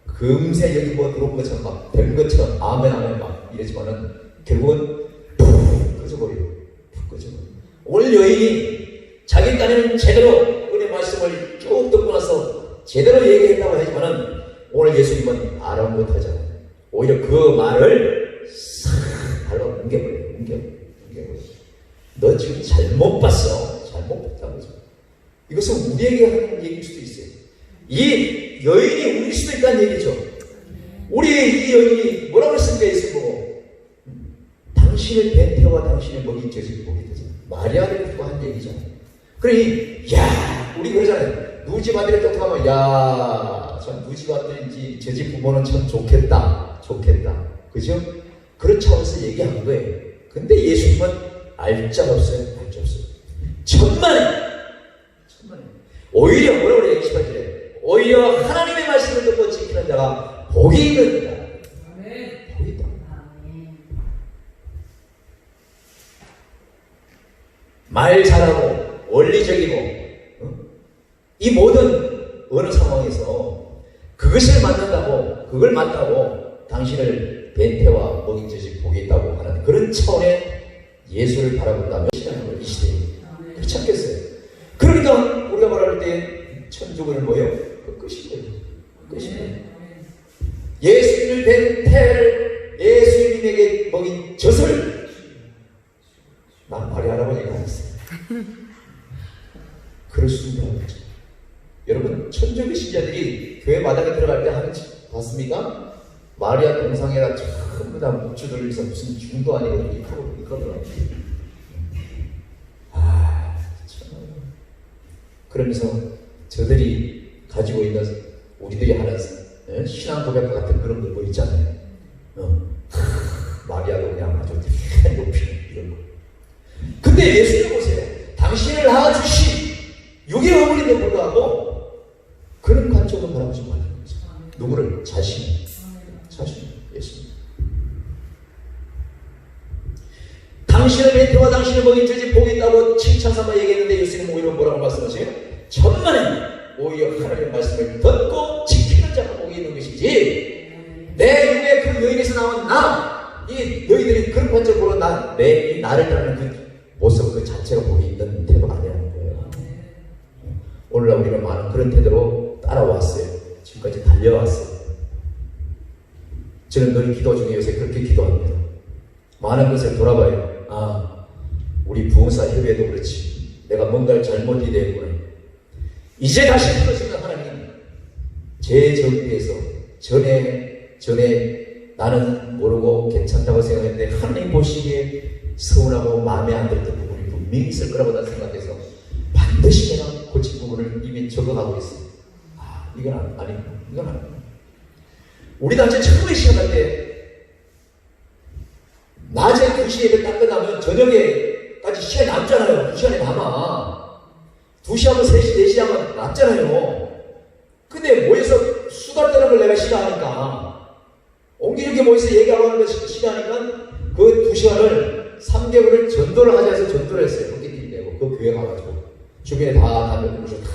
금세 여기 뭐 들어온 것처럼 막 된 것처럼 아멘 아멘 막 이러지만은 결국은 푹 꺼져버려요. 오늘 여인이 자기 딴에는 제대로 은혜 말씀을 쭉 듣고 나서 제대로 얘기했다고 하지만은 오늘 예수님은 아랑 못하잖아요. 오히려 그 말을 싹 발로 옮겨버려요. 너 지금 잘못 봤어. 잘못 봤다고 하죠. 이것은 우리에게 하는 얘기일 수도 있어요. 이 여인이 우릴 수도 있다는 얘기죠. 우리 이 여인이 뭐라고 했습니까? 예수 보고 당신의 벤태와 당신의 먹인 젖이 보게 되죠. 마리아를 두고 한 얘기잖아요. 그러니 야 우리 그러잖아요. 누구 집 아들이 쫓아가면 야 참 누구 집 아들인지 저 집 부모는 참 좋겠다. 그죠? 그런 차원에서 얘기한 거예요. 근데 예수님은 알자 없어요. 천만에 오히려 뭐라고 그래요? 28절에 오히려 하나님의 말씀을 듣고 지키는 자가 복이 있느니라. 복이 있다. 말 잘하고 원리적이고 이 모든 어느 상황에서 그것을 만난다고 그걸 맞다고 당신을 벤태와 먹인 젖이 복이 있다고 하는 그런 차원의 예수를 바라본다면 이 시대에 그렇지 않겠어요? 그러니까 우리가 말할 때 천주교는 뭐예요? 그 끝인 거예요. 예수님을 벤태를 예수님에게 먹인 젖을 난 마리아라고 얘기 안 했어요. 그럴 수 있는 거죠. 여러분 천주교 신자들이 교회 마당에 들어갈 때 하는지 봤습니까? 마리아 동상에다 전부 다 묵주 돌려서 무슨 중도 아니고 이거더라고요. 참. 그러면서 저들이 가지고 있는 우리들이 하는 신앙 고백과 같은 그런 거 있잖아요. 마리아도 그냥 아주 높이는 이런 거. 근데 예수님 보세요. 당신을 낳아주신 육의 어머니도 불구하고 그런 관점으로 바라보지 말라는 거죠. 누구를? 자신. 예수님. 당신의 벤태와 당신의 먹인 젖이 복이 있다고 칭찬삼아 얘기했는데 예수님은 오히려 뭐라고 말씀하세요? 천만에 오히려 하나님의 말씀을 듣고 지키는 자가 복이 있는 것이지 내 눈에 그 여인에서 나온 이 너희들이 그런 관점으로 이 나를 따르는 그 모습 그 자체가 복이 있는 태도가 아니라는 거예요. 오늘날 우리는 많은 그런 태도로 따라왔어요. 지금까지 달려왔어요. 저는 늘 기도 중에 요새 그렇게 기도합니다. 많은 것을 돌아봐요. 우리 부흥사 협의회도 그렇지. 내가 뭔가를 잘못 이해했구나. 이제 다시 그러시면 하나님 제 정비에서 전에 나는 모르고 괜찮다고 생각했는데 하나님 보시기에 서운하고 마음에 안 들었던 부분이 분명히 있을 거라고 난 생각해서 반드시 내가 고칠 부분을 이미 적어가고 있어요. 아, 이건 아니구나. 이건 아니구나. 우리 단체 처음에 시작할 때 낮에 2시에 예배 딱 끝나면 저녁에까지 시간이 남잖아요. 2시간이 남아. 2시하고 3시, 4시 하면 남잖아요. 근데 모여서 수다 떠는 걸 내가 싫어하니까 옹기종기 모여서 얘기하고 하는 걸 싫어하니까 그 2시간을 3개월을 전도를 하자 해서 전도를 했어요. 흑기띠 내고 그 교회 가가지고 주변에 다 담배 피우면서 다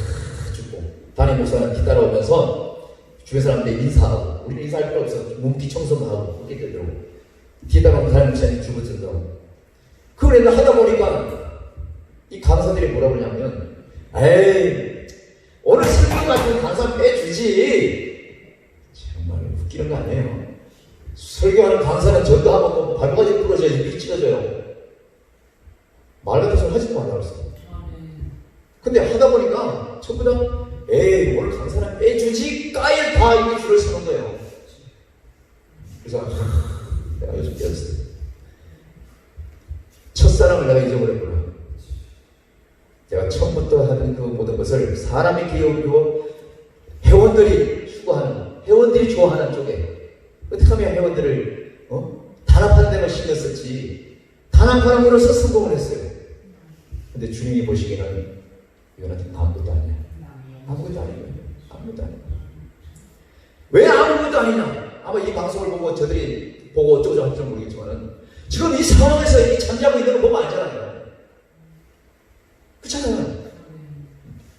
죽고 담임 목사는 뒤따라오면서 주변 사람들 인사하고 우리는 인사할 필요 없어. 문기 청소도 하고 흑기띠 들고 뒤따라오면 담임 목사님 주부 전도하고 그걸 하다 보니까 이 강사들이 뭐라고 그러냐면 에이 오늘 설교 가지고 강사 빼주지. 정말 웃기는 거 아니에요. 설교하는 강사는 전도하고 발바지 부러져야 입이 찢어져요. 말 같은 소리 하지도 말라고 했어. 근데 하다 보니까 전부 다 에이 오늘 강사는 빼주지 까일 다 이렇게 줄을 서는 거예요. 그래서 내가 요즘 깨었어요. 첫사랑을 내가 잊어버렸구나. 제가 처음부터 하던 그 모든 것을 사람이 기울이고 회원들이 추구하는, 회원들이 좋아하는 쪽에 어떻게 하면 회원들을 단합하는 데만 신경 썼지 단합하는으로서 성공을 했어요. 근데 주님이 보시기에는 이거는 아무것도 아니야. 아무것도 아니에요. 아무것도 아니에요. 왜 아무것도 아니냐? 아마 이 방송을 보고 저들이 보고 어쩌고 저쩌고 할지 모르겠지만은 지금 이 상황에서 이 잠자고 있는 거 보면 알잖아요. 그렇잖아요.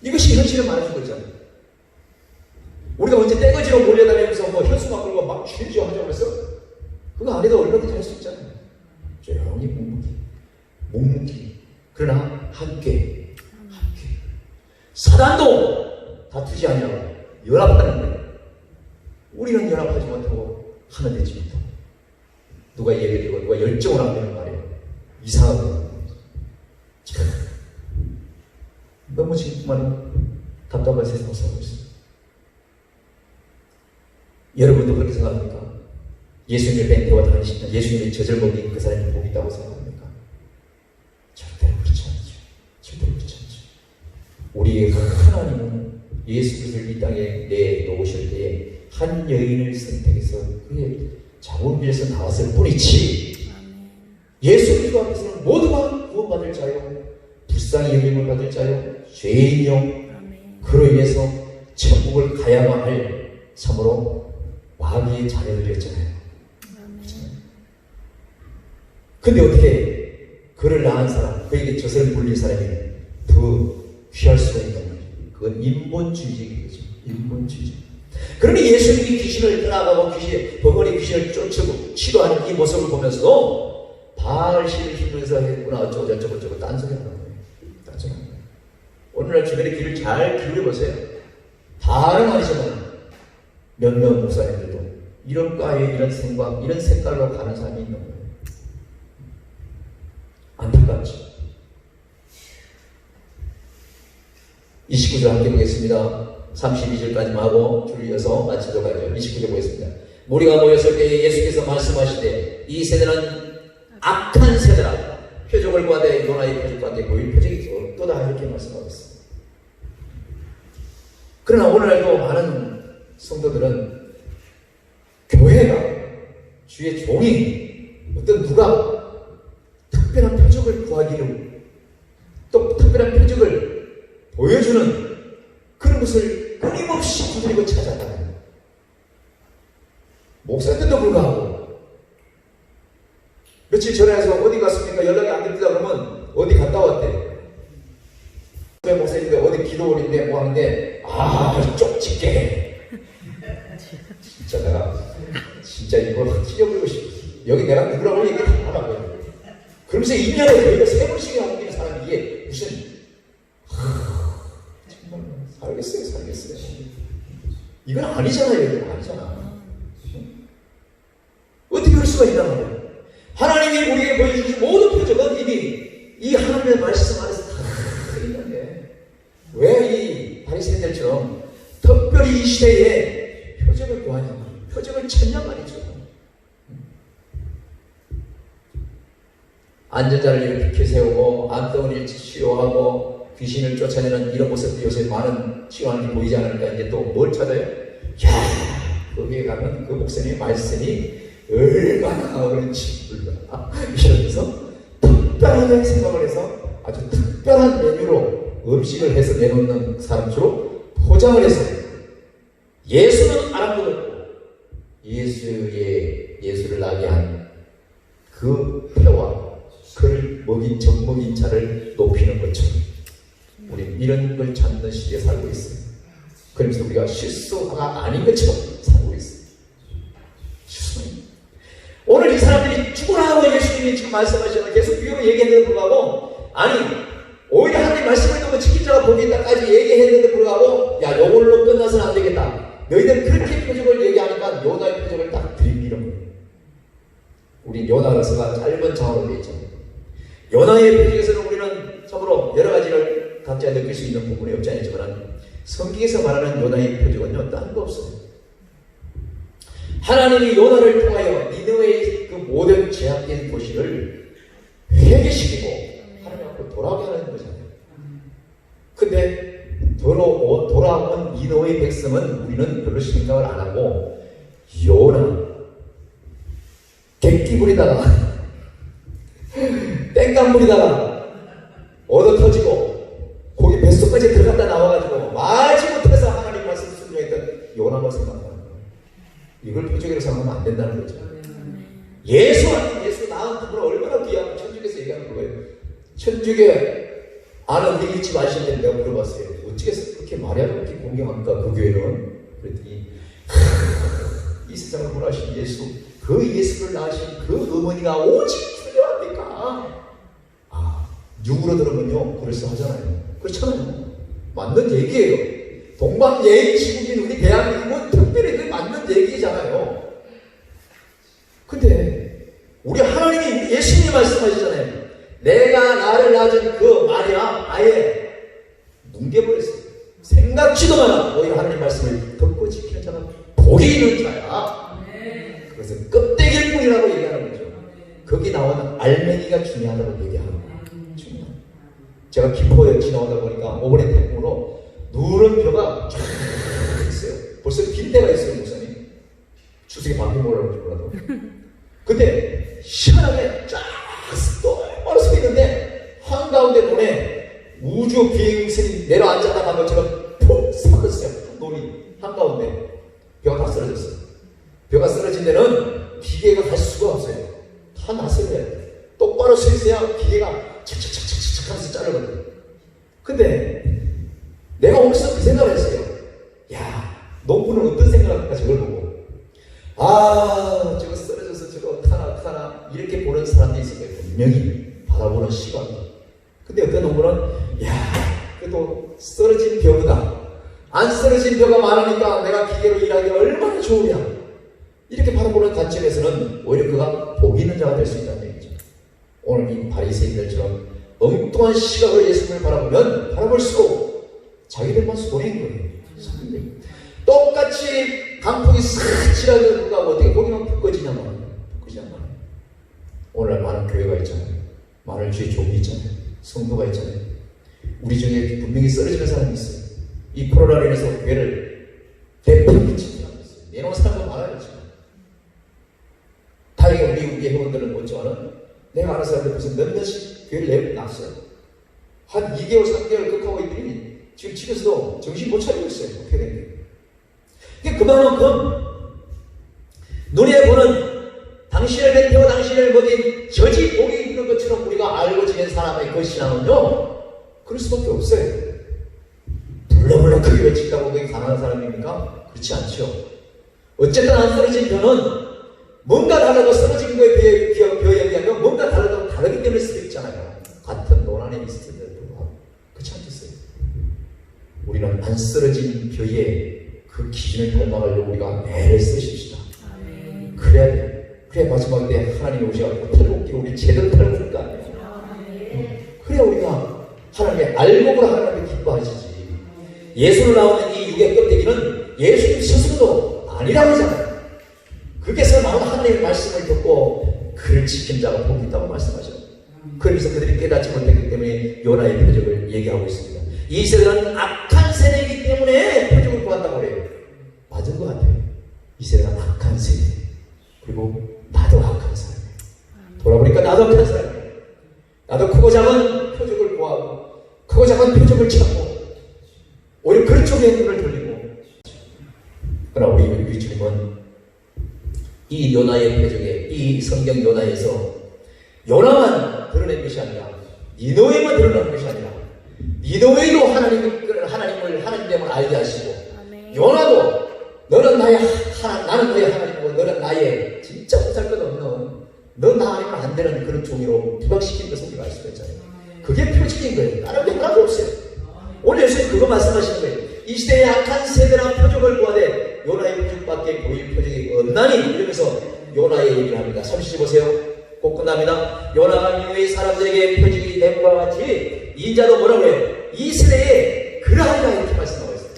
이것이 현실을 말해주고 있잖아요. 우리가 언제 떼거지로 몰려다니면서 뭐 현수막 끌고 막 취조 하자고 해서 그거 안 해도 얼마든지 할 수 있잖아요. 조용히 묵묵히 그러나 함께 사단도 다투지 않냐고 연합하는데 우리는 연합하지 못하고 하나 되지 못하고 누가 예배드리고 누가 열정을 안 되는 말이에요. 이상하고 너무 지금 정말 답답한 세상을 살고 있습니다. 여러분도 그렇게 생각합니까? 예수님의 뱅태와 다니시면 예수님의 젖을 먹인 그 사람이 복이 있다고 생각합니까? 절대로 그렇지 않죠. 절대로 그렇지 않죠. 우리의 하나님은 예수 그리스도를 이 땅에 내놓으실 때에 한 여인을 선택해서 그의 자궁길에서 나왔을 뿐이지 예수 그리스도 앞에서는 모두가 구원받을 자요 불쌍히 여김을 받을 자요 죄인요 그로 인해서 천국을 가야만 할 참으로 마귀의 자녀들이었잖아요. 근데 어떻게 그를 낳은 사람, 그에게 젖을 물린 사람이 더 귀할 수가 있는 거예요. 그건 인본주의적인 거죠. 인본주의적. 그러니 예수님이 귀신을 떠나가고 벙어리 귀신을 쫓고 치료하는 이 모습을 보면서도 바알 신을 힘으로서 했구나 어쩌고 저쩌고 딴소리 하는 거예요. 딴소리 하는 거예요. 오늘날 주변에 귀를 잘 기울여보세요. 다른 아니지만 몇몇 목사님들도 이런 과에 이런 생각, 이런 색깔로 가는 사람이 있는 거예요. 안타깝지. 29절 함께 보겠습니다. 32절까지만 하고 줄 이어서 마치도록 하죠. 29절 보겠습니다. 무리가 모였을 때에 예수께서 말씀하시되 이 세대는 악한 세대라. 표적을 구하되 요나의 표적과 함께 보일 표적이 없도다 이렇게 말씀하고 있습니다. 그러나 오늘날도 많은 성도들은 교회가 주의 종이 어떤 누가 특별한 표적을 구하기를 또 특별한 표적을 보여주는 그런 것을 끊임없이 두드리고 찾아가요. 목사님들도 불구하고 며칠 전에 해서 어디 갔습니까? 연락이 안 됩니다. 그러면 어디 갔다 왔대. 목사님들 어디 기도원인데 뭐 하는데 쪽집게 진짜 내가 진짜 이거 찢어버리고 싶어. 여기 내가 누구라고 얘기 다 하라고요. 그러면서 2년에 저희가 3번씩이나 옮기는 사람이 이게 무슨 정말 살겠어요. 이건 아니잖아요. 이건 아니잖아. 어떻게 그럴 수가 있나 말이에요. 하나님이 우리에게 보여주신 모든 표적은 이미 이 하나님의 말씀 안에서 다 있는데 왜 이 바리새인들처럼 특별히 이 시대에 표적을 구하냐 말이에요. 그 천년만이죠. 안전자를 이렇게 비켜 세우고 암덩어리를 치료하고 귀신을 쫓아내는 이런 모습도 요새 많은 치료하는 게 보이지 않으니까 이제 또 뭘 찾아요? 야, 거기에 가면 그 목사님의 말씀이 얼마나 그런지 몰라. 이러면서 특별하게 생각을 해서 아주 특별한 메뉴로 음식을 해서 내놓는 사람처럼 포장을 해서 예수는 아랑곳없고 예수를 나게 한 그 폐와 그를 먹인 젖먹인 자를 높이는 것처럼 우리 이런 걸 찾는 시대에 살고 있어요. 그러면서 우리가 실수가 아닌 것처럼 살고 있어요. 실수는 오늘 이 사람들이 죽으라고 예수님이 지금 말씀하시는 계속 비유로 얘기했는데 불구하고 아니 오히려 하나님 말씀을 듣고 지킨 자가 복이 있다까지 얘기했는데 불구하고 야 요걸로 끝나서는 안 되겠다. 너희들 그렇게 표적을 얘기하니까 요나의 표적을 딱 들이미는 거예요. 우리 요나서가 짧은 장으로 되어 있잖아요. 요나의 표적에서는 우리는 참으로 여러 가지를 각자 느낄 수 있는 부분이 없지 않지만 성경에서 말하는 요나의 표적은요 다른 거 없어요. 하나님이 요나를 통하여 니느웨의 그 모든 제약된 도시를 회개시키고 하나님 앞으로 돌아오게 하는 거잖아요. 근데 돌아온 니느웨의 백성은 우리는 별로 생각을 안 하고 요나 객기 부리다가 땡깡 부리다가 얻어 터지고 거기 뱃속까지 들어갔다 나와가지고 마지못해서 하나님 말씀 순종했던 요나만 생각합니다. 이걸 표적으로 생각하면 안 된다는 거죠. 예수 낳은 그분 얼마나 귀하고 천주교에서 얘기하는 거예요. 천주교 아는 우리 잊지 마시는데 내가 물어봤어요. 어떻게 그렇게 마리아를 그렇게 공경합니까? 그 교회는. 그랬더니 이 세상을 구원하신 예수, 그 예수를 낳으신 그 어머니가 오직 필요합니까? 육으로 들으면요 그래서 하잖아요. 그렇잖아요. 맞는 얘기예요. 동방예의지국인 우리 대한민국은 특별히 그 맞는 얘기잖아요. 근데 우리 하나님이 우리 예수님이 말씀하시잖아요. 내가 나를 낳은 그 마리아 아예 뭉개버렸어요. 생각지도 마라. 오히려 하나님 말씀을 듣고 지키는 자가 복이 있는 자야. 그래서 껍데기일 뿐이라고 얘기하는 거죠. 거기 나오는 알맹이가 중요하다고 얘기하는 거예요. 제가 김포에 지나오다 보니까 오번에 태풍으로 누런 벼가 쫙 있어요. 벌써 빈 데가 있어요, 목사님. 추석에 밤비 몰라는지 몰라도. 근데 시원하게 쫙 똑바로 서 있는데 한가운데 논에 우주 비행선이 내려앉았다 간 것처럼 푹 썩었어요. 논이 한가운데 벼가 다 쓰러졌어요. 벼가 쓰러진 데는 기계가 갈 수가 없어요. 다 나서야 똑바로 서 있어야 기계가 착착착착착 하면서 자르거든요. 근데 내가 오면서 그 생각을 했어요. 야, 농부는 어떤 생각을 할까 저걸 보고. 저거 쓰러져서 저거 타나 이렇게 보는 사람들이 있을 거예요. 분명히 바라보는 시각이. 근데 어떤 농부는 그래도 쓰러진 벼보다 안 쓰러진 벼가 많으니까 내가 기계로 일하기 얼마나 좋으냐. 이렇게 바라보는 관점에서는 오히려 그가 복 있는 자가 될 수 있다는 얘기죠. 오늘 이 바리새인들처럼 엉뚱한 시각으로 예수님을 바라보면 바라볼수록 자기들만 손해인 거예요. 똑같이 강풍이 싹 지나가는 누가 어떻게 거기만 푹 꺼지냐 말이에요. 오늘날 많은 교회가 있잖아요. 많은 주의 종이 있잖아요. 성도가 있잖아요. 우리 중에 분명히 쓰러지는 사람이 있어요. 이 코로나로 인해서 교회를 대파게 치지 않고 있어요. 내놓은 사람도 많아요. 지금. 다행히 우리 회원들은 못지만은 내가 아는 사람들 무슨 몇몇씩 교회를 내놨어요. 한 2개월, 3개월 극하고 있더니 지금 집에서도 정신 못 차리고 있어요. 어떻게 된 게. 그러니까 그만큼 눈에 보는 당신을 뱉어 당신을 먹인 저지 복이 있는 것처럼 우리가 알고 지낸 사람의 그 신앙은요 그럴 수밖에 없어요. 불러불러 크게 외친다고 그게 강한 사람입니까? 그렇지 않죠. 어쨌든 안 쓰러진 벼는 뭔가 다르고 쓰러진 거에 비하에 비하면 뭔가 다르다고 다르기 때문에 수도 있잖아요. 같은 논안에 있을 때도 불구하고. 그렇지 않겠어요? 우리는 안 쓰러진 벼의 그 기준을 닮아가려고 우리가 애를 쓰십시다. 그래야 돼. 그래 마지막 때 하나님이 오셔서 탈곡기로 우리 제대로 탈곡할 거 아니에요. 그래야 우리가 하나님의 알곡으로 하나님을 기뻐하시지. 예수를 나오는 이 육의 껍데기는 예수님 스스로도 아니라고 하잖아요. 그게서 나온 하나님의 말씀을 듣고 그를 지킨 자가 복이 있다고 말씀하죠. 그러면서 그들이 깨닫지 못했기 때문에 요나의 표적을 얘기하고 있습니다. 이 세대는 악한 세대이기 때문에 표적을 구한다고 그래요. 맞은 것 같아요. 이 세대가 악한 세대. 그리고 나도 악한 사람이에요. 돌아보니까 나도 악한 사람이에요. 나도 크고 작은 표적을 구하고 크고 작은 표적을 찾고 오히려 그런 쪽에 눈을 돌리고, 그러나 우리 주님은 이 요나의 표적에, 이 성경 요나에서 요나만 드러낸 것이 아니라 니느웨만 드러낸 것이 아니라 니느웨도 하나님됨을 알게 하시고, 요나도 너는 나의 나는 너의 하나님이고 너는 나의 진짜 보잘것없는 너 나 아니면 안 되는 그런 종이로 부각시킨 것을 우리가 알 수가 있잖아요. 그게 표적인 거예요. 다른 게 하나도 없어요. 오늘 예수님 그거 말씀하시는 거예요. 이 시대의 악한 세대랑 표적을 구하되 요나의 표적밖에 보일 표적이 없나니, 이러면서 요나의 얘기를 합니다. 30절 보세요. 곧 끝납니다. 요나가 니느웨 사람들에게 표적이 된 것과 같이 인자도 뭐라고 해요? 이 세대에 그러하리라, 이렇게 말씀하고 있어요.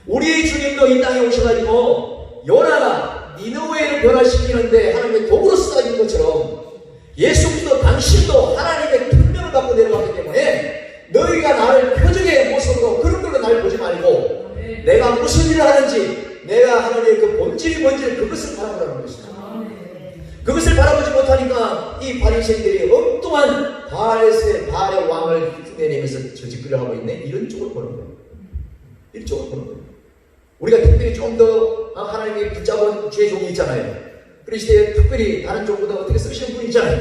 우리 주님도 이 땅에 오셔가지고 요나가 니느웨를 변화시키는데 하나님의 도구로 쓰여진 것처럼 예수 그리스도 당신도 하나님의 특명을 받고 내려갔기 때문에 너희가 나를 표적의 모습으로 그런 걸로 나를 보지 말고 내가 무슨 일을 하는지, 내가 하나님의 그 본질이 뭔지를 그것을 바라보라는 것입니다. 그것을 바라보지 못하니까 이 바리새인들이 엉뚱한 바알의 왕을 흉내내면서 저짓거리를 하고 있네, 이런 쪽을 보는 거예요. 이런 쪽을 보는 거예요. 우리가 특별히 좀 더 하나님이 붙잡은 주의 종이 있잖아요. 그리고 이 시대에 특별히 다른 종보다 어떻게 쓰시는 분이 있잖아요.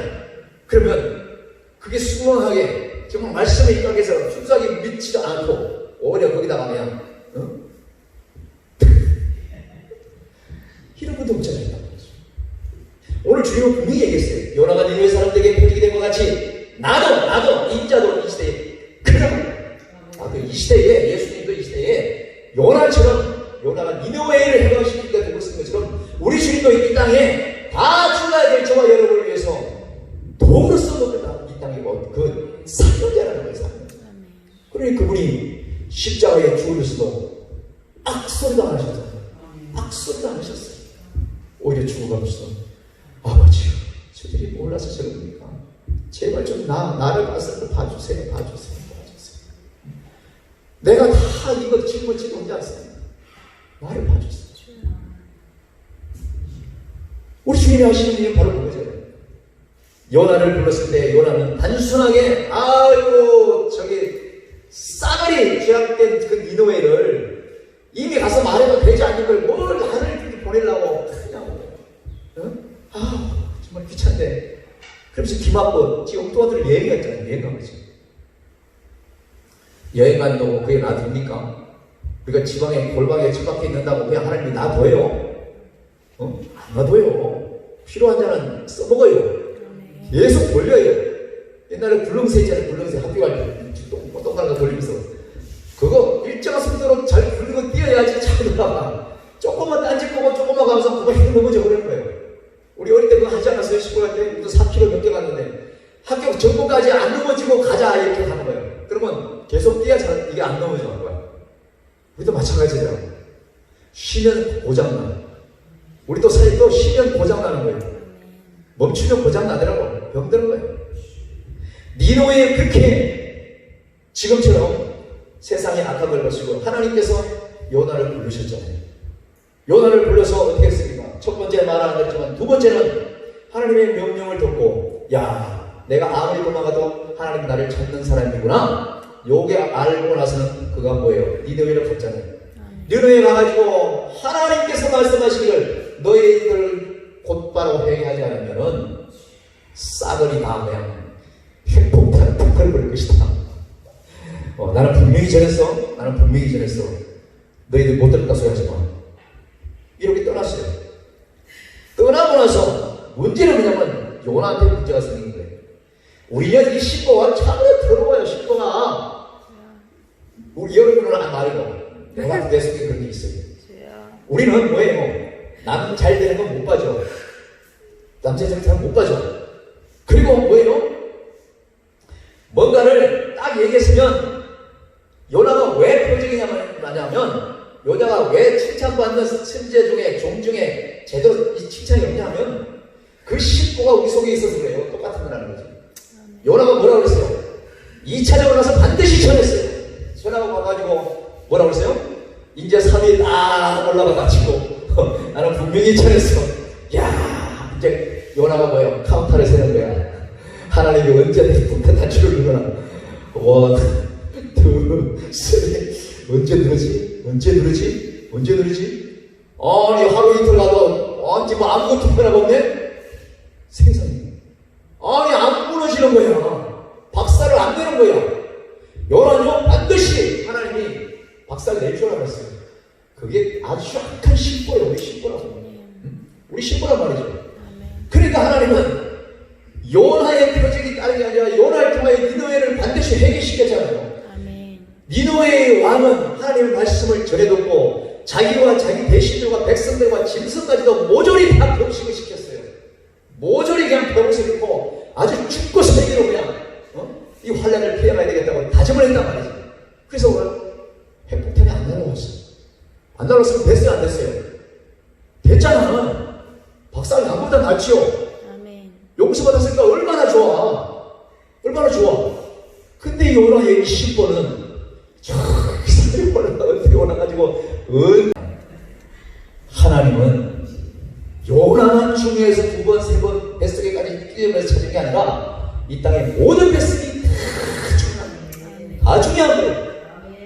그러면 그게 순응하게 정말 말씀에 입각해서 순수하게 믿지도 않고 오히려 거기다가 그냥 이런 분도 없잖아요. 오늘 주님은 분명히 얘기했어요. 요나가 니느웨 사람들에게 표적이 된 것 같이 나도 인자도 이 시대에 이 시대에 예수님도 이 시대에 요나가 니느웨를 해방시키기가 되고 있는 것처럼 우리 주님도 이 땅에 다 죽어야 될 저와 여러분을 위해서 도구로 써놓겠다. 이 땅에 그 사명자라는 거예요. 사명자. 그러니 그분이 십자가에 죽으면서도 악소리도 안 하셨잖아요. 악소리도 안 하셨어요. 오히려 죽어가면서 아버지, 저들이 몰라서 저럽니까? 제발 좀 나를 봐주세요. 내가 다 이거 짊어지고 혼자 왔습니다. 나를 봐주세요. 우리 주님이 하시는 일이 바로 그거죠. 요나를 불렀을 때 요나는 단순하게 아이고 저기 싸그리 죄악된 그 니느웨를 이미 가서 말해도 되지 않는 걸 뭘 하늘 이렇게 보내려고 하냐고. 정말 귀찮네. 그러면서 기막고 지금 엉뚱한들 여행 갔잖아요. 여행 간 거죠. 여행 간다고 그게 놔둡니까? 우리가 지방에 골방에 처박혀 있는다고 그냥 하나님이 놔둬요? 안 놔둬요. 필요한 자는 써먹어요. 계속 돌려요. 옛날에 굴렁쇠 있잖아요. 굴렁쇠 학교 갈 때 똥똥 돌리면서 그거 일정한 속도로 잘 굴리고 뛰어야지 잘 돌아가. 조금만 딴짓 보고 조금만 가면서 그거 힘 넘어져 버리는 거예요. 우리 어릴 때 그거 하지 않았어요? 시골 갈 때 우리도 4km 몇 개 갔는데 학교 정보까지 안 넘어지고 가자 이렇게 하는 거예요. 그러면 계속 뛰어야 이게 안 넘어지는 거야. 우리도 마찬가지예요. 쉬면 고장나. 우리도 사실 또 쉬면 고장나는 거예요. 멈추면 고장나더라고. 병드는 거예요. 니느웨에 그렇게 지금처럼 세상에 악한 걸 거시고 하나님께서 요나를 부르셨잖아요. 요나를 불러서 어떻게 했습니까? 첫 번째 말하는 거지만 두 번째는 하나님의 명령을 듣고 야, 내가 아무리 도망가도 하나님 나를 찾는 사람이구나. 요게 알고 나서는 그가 뭐예요? 니느웨로 갔잖아요. 니느웨에 가가지고 하나님께서 말씀하시기를 너희들 곧바로 회개하지 않으면은 싸그리 다 그냥 핵폭탄 터뜨려버릴 것이다. 나는 분명히 전했어. 너희들 못 들었다 소리 하지 마. 이렇게 떠났어요. 떠나고 나서 문제는 뭐냐면 요나한테 문제가 생긴 거예요. 우리는 이 신고가 참 더러워요. 신고가 우리 여러분은 안 말이고 내가 내 속에 그런 게 있어요. 우리는 뭐예요? 남 잘 되는 건 못 봐줘. 남자 잘 못 봐줘. 그리고 뭐예요? 뭔가를 딱 얘기했으면 요나가 왜 표적이냐면 요나가 왜 칭찬받는 천재 중에 종 중에 제대로 이 칭찬이 없냐면 그 식구가 우리 속에 있어서 그래요. 똑같은 거라는 거죠. 요나가 뭐라고 그랬어요? 2차적으로 가서 반드시 전했어요. 전하고 가가지고 뭐라고 그랬어요? 이제 3일 딱 올라가가지고 나는 분명히 전했어. 야, 이제 요나가 뭐예요? 카운터를 세는 거야. 하나님이 언제 북한 단추를 누르나? 1, 2, 3. 언제 누르지? 언제 누르지? 언제 누르지? 아니 하루 이틀 가도 언제 뭐 아무것도 변화가 없네? 세상에. 아니 안 무너지는 거야. 박살을 안 내는 거야. 요나는 반드시 하나님이 박살 낼 줄 알았어요. 그게 아주 악한 신보예요. 우리 신보라고. 우리 신보란 말이죠. 그러니까 하나님은 요나의 표적이 다른 게 아니라 요나를 통하여 니느웨를 반드시 회개시켰잖아요. 니느웨의 왕은 하나님의 말씀을 전해듣고 자기와 자기 대신들과 백성들과 짐승까지도 모조리 다 병식을 시켰어요. 모조리 그냥 병을 시켰고 아주 죽고 살기로 그냥 이 환란을 피해가야 되겠다고 다짐을 했단 말이죠. 그래서 오늘 핵폭탄이 안 날아왔어요. 안 날아왔으면 됐어요, 안 됐어요? 됐잖아. 박살 나보다 낫지요. 용서받았으니까 얼마나 좋아. 얼마나 좋아. 근데 요나의 이 신보는 저기 산에 어떻게 올라가지고 하나님은 요나만 중요해서 2번, 3번 뱃속에까지 뛰어면서 찾은 게 아니라 이 땅의 모든 뱃속이 다 중요한 거예요.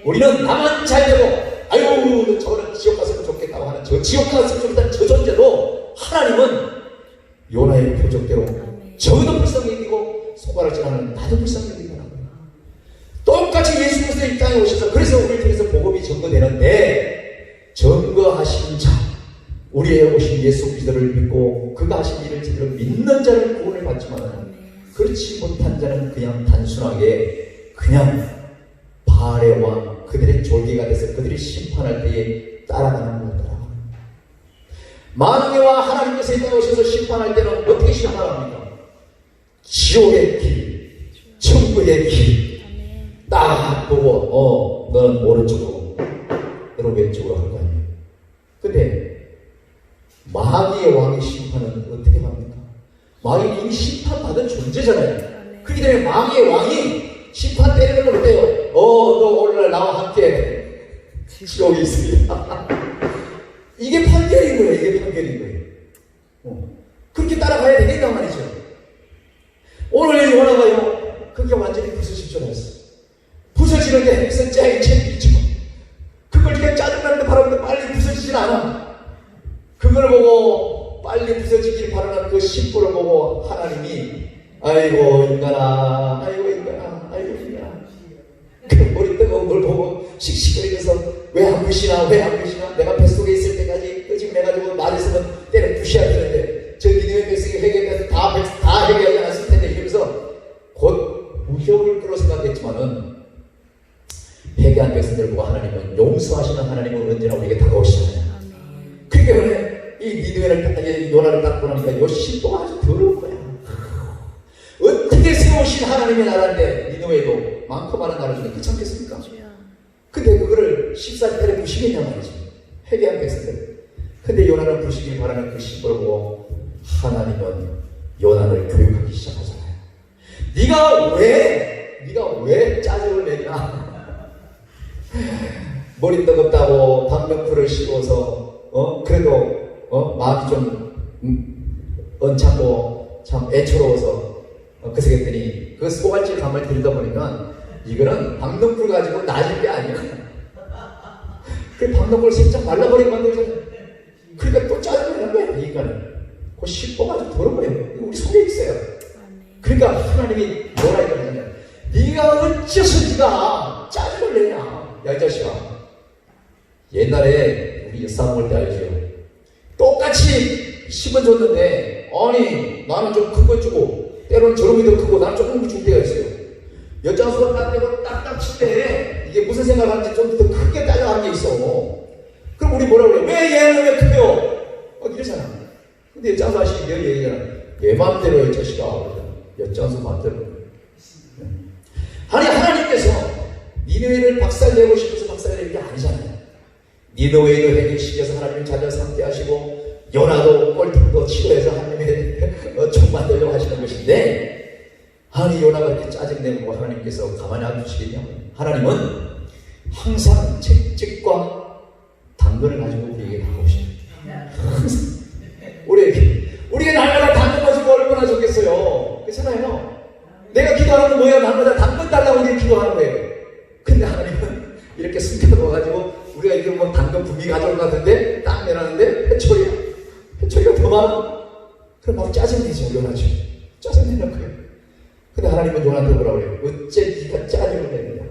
우리는 나만 잘 되고 아유 저는 지옥 갔으면 좋겠다고 하는 저 지옥 갔으면 좋겠다는 저 존재도 하나님은 요나의 표적대로 저도 불쌍히 여기고 소바를 전하는 나도 불쌍히 여기더라고요. 똑같이 예수 그리스도 이 땅에 오셔서 그래서 우리를 통해서 복음이 증거되는데 증거하신 자 우리의 오신 예수 그리스도를 믿고 그가 하신 일을 제대로 믿는 자는 구원을 받지만 그렇지 못한 자는 그냥 단순하게 그냥 바알의 왕 그들의 졸개가 돼서 그들이 심판할 때에 따라가는 거더라. 만왕의 왕 하나님께서 이 땅에 오셔서 심판할 때는 어떻게 심판합니까? 지옥의 길, 천국의 길 딱 보고 너는 오른쪽으로 너는 왼쪽으로 할 거 아니에요. 근데 마귀의 왕의 심판은 어떻게 합니까? 마귀는 이미 심판받은 존재잖아요. 그렇기 때문에 마귀의 왕이 심판 때리는 건 어때요? 너 오늘날 나와 함께 지옥이 있습니다. 이게 판결인 거예요. 이게 판결인 거예요. 그렇게 따라가야 되겠단 말이죠. 오늘 요나가요 그게 완전히 부서질 줄 알았어요. 부서지는데 핵선 짱이 챙기죠. 그걸 그냥 짜증나는데 바라보는데 빨리 부서지진 않아. 그걸 보고 빨리 부서지길 바라는 그 신부를 보고 하나님이 아이고 인간아 아이고 인간아 아이고 인간아 그 머리 뜨거운 걸 보고 씩씩거리면서 왜 안 부시나 왜 안 부시나 내가 뱃속에 있을 때까지 끄집내가지고 말했으면 때는 부셔야 되는데 저 니네의 뱃속에 회개해서 다 회개하지 않았을 텐데 이러면서 곧 무효를 끌어 생각했지만은 회개한 백성들 보고 하나님은 용서하시는 하나님은 언제나 우리에게 다가오시잖아요. 그러니까 그래 이 니느웨를 요나를 딱 보니까 요 신도가 아주 더러운 거야. 어떻게 세우신 하나님의 나라인데 니느웨도 많고 많은 나라 중에 귀찮겠습니까? 근데 그거를 14절에 부시겠냐 말이지. 회개한 백성들. 근데 요나를 부시길 바라는 그 신도를 보고 하나님은 요나를 교육하기 시작하잖아요. 네가 왜 짜증을 내냐? 머리 뜨겁다고 방명풀을 씌워서 그래도 마음이 좀 언짢고 참 애처로워서 그래서 그랬더니 그 소갈질 감을 들이다 보니까 이거는 방명풀 가지고 나질 게 아니야. 그 방명풀 살짝 말라버리게 만들잖아요. 그러니까 또 짜증을 내는 거야. 이 인간은 그 씹어가지고 돌아버려요. 우리 속에 있어요. 그러니까 하나님이 뭐라 이러냐면 네가 어째서 네가 짜증을 내냐. 야 이 자식아 옛날에 우리 엿사 먹을 때 알죠? 똑같이 10원 줬는데 아니 나는 좀 큰 거 주고 때로는 저놈이 더 크고 나는 조금 줄 때가 있어요. 엿장수가 딱 대고 딱딱 칠 때 이게 무슨 생각하는지 좀 더 크게 따져가는 게 있어. 그럼 우리 뭐라 그래? 왜 얘는 왜 크요? 이러잖아. 근데 엿장수 아저씨 내 얘기잖아. 내 맘대로 이 자식아 엿장수 맘대로. 아니 하나님께서 니느웨를 박살내고 싶어서 박살내는 게 아니잖아요. 니느웨이도 해결시켜서 하나님을 찾아 상대하시고 요나도 꼴통도 치료해서 하나님의 총 만들려고 하시는 것인데, 아니 요나가 이렇게 짜증내고 하나님께서 가만히 안 두시겠냐면, 하나님은 항상 채찍과 당근을 가지고 우리에게 다가오십니다. 우리가 날마다 당근 가지고 얼마나 좋겠어요. 그렇잖아요. 내가 기도하는 건 뭐야? 날마다 당근 달라고 우리가 기도하는 거예요. 근데 하나님은 이렇게 숨겨놓아가지고 우리가 이거 뭐 당근 분미 가져올 것 같은데 딱 내놨는데 회초리가 더 많아. 그럼 막 짜증내죠. 요나죠. 짜증내는 거예요. 근데 하나님은 요나한테 뭐라고 그래요? 어째 네가 짜증을 내느냐?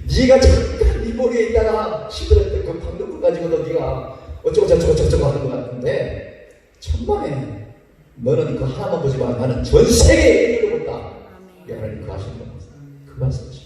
네가 잠깐 네 머리에 있다가 시들었던 그 방금 가지고 너 네가 어쩌고 저쩌고 하는 것 같은데, 천만에 너는 그 하나만 보지 마. 나는 전 세계의 인류를 본다. 하나님 그 하시는 겁니다. 그 말씀이죠.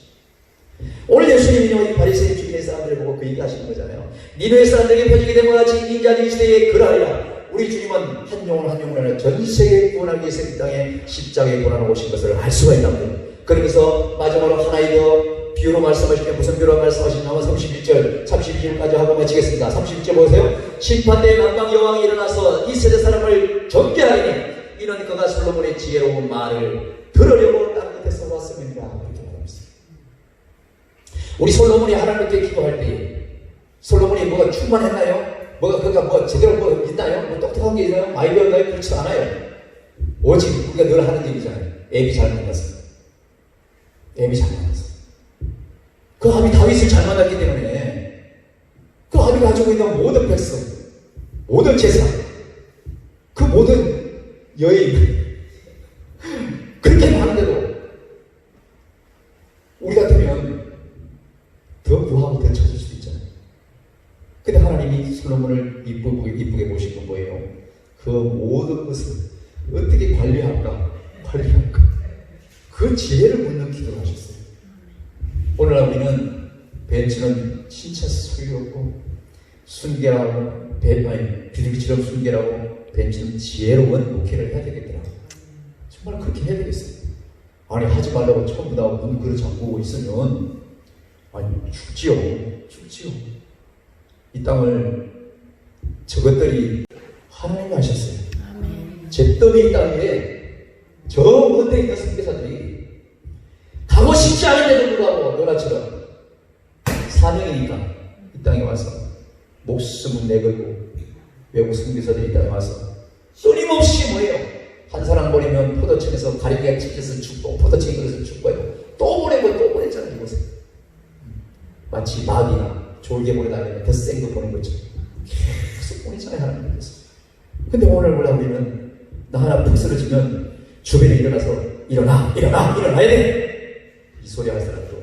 오늘 예수님이 이 바리새인 주인의 사람들을 보고 그 얘기하시는 거잖아요. 니느웨 사람들에게 퍼지게 된 것 같이 인자적인 시대에 그러하리라. 우리 주님은 한 영혼 한 영혼을 전 세계에 구원하기 위해서 이 땅에 십자가에 고난을 오신 것을 알 수가 있답니다. 그러면서 마지막으로 하나의 더 비유로 말씀하실 때 무슨 비유로 말씀하시냐면 31절 32절까지 하고 마치겠습니다. 31절 보세요. 심판대의 만방 여왕이 일어나서 이 세대 사람을 정죄하리니 이는 그가 솔로몬의 지혜로운 말을 들으려고 땅 끝에서 왔습니다. 이렇게 말합니다. 우리 솔로몬이 하나님께 기도할 때 솔로몬이 뭐가 충만했나요? 그가 뭐 제대로 뭐 있나요? 뭐 똑똑한 게 있나요? 많이 배웠나요? 그렇지 않아요. 오직 우리가 늘 하는 얘기잖아요. 애비 잘 만났어. 애비 잘 만났어. 그 아비 다윗을 잘 만났기 때문에 그 아비가 가지고 있는 모든 백성, 모든 재산, 그 모든 여인 그렇게 많은데도 우리 같으면 더 부하고 더 쳐줄 수도 있잖아요. 근데 하나님이 솔로몬을 이쁘게 모신 건 뭐예요? 그 모든 것을 어떻게 관리할까? 그 지혜를 묻는 기도를 하셨어요. 오늘날 우리는 벤츠는 진짜 슬기롭고 순결하고 비둘기처럼 순결하고 벤츠는 지혜로운 목회를 해야 되겠더라고요. 정말 그렇게 해야 되겠어요. 아니 하지 말라고 처음부터 문 그릇 잠그고 있으면 죽지요. 이 땅을 저것들이 하나님이 하셨어요. 잿더미 땅에 저 먼데 있는 선교사들이 가고 싶지 않은데도 불구하고 요나처럼 사명이니까 이 땅에 와서 목숨을 내걸고 외국 선교사들이 이 땅에 와서 끊임없이 뭐예요? 한 사람 버리면 포도청에서 가리비가 찍혀서 죽고 포도청이 그래서 죽고요. 또 보내잖아요. 이곳에 마치 마귀나 졸개 보내다니면 더 센 거 보낸 것처럼 계속 보내잖아요. 하나님께서. 근데 오늘 우리는 나 하나 푹 쓰러지면 주변에 일어나서 일어나야 돼. 이 소리 할 사람도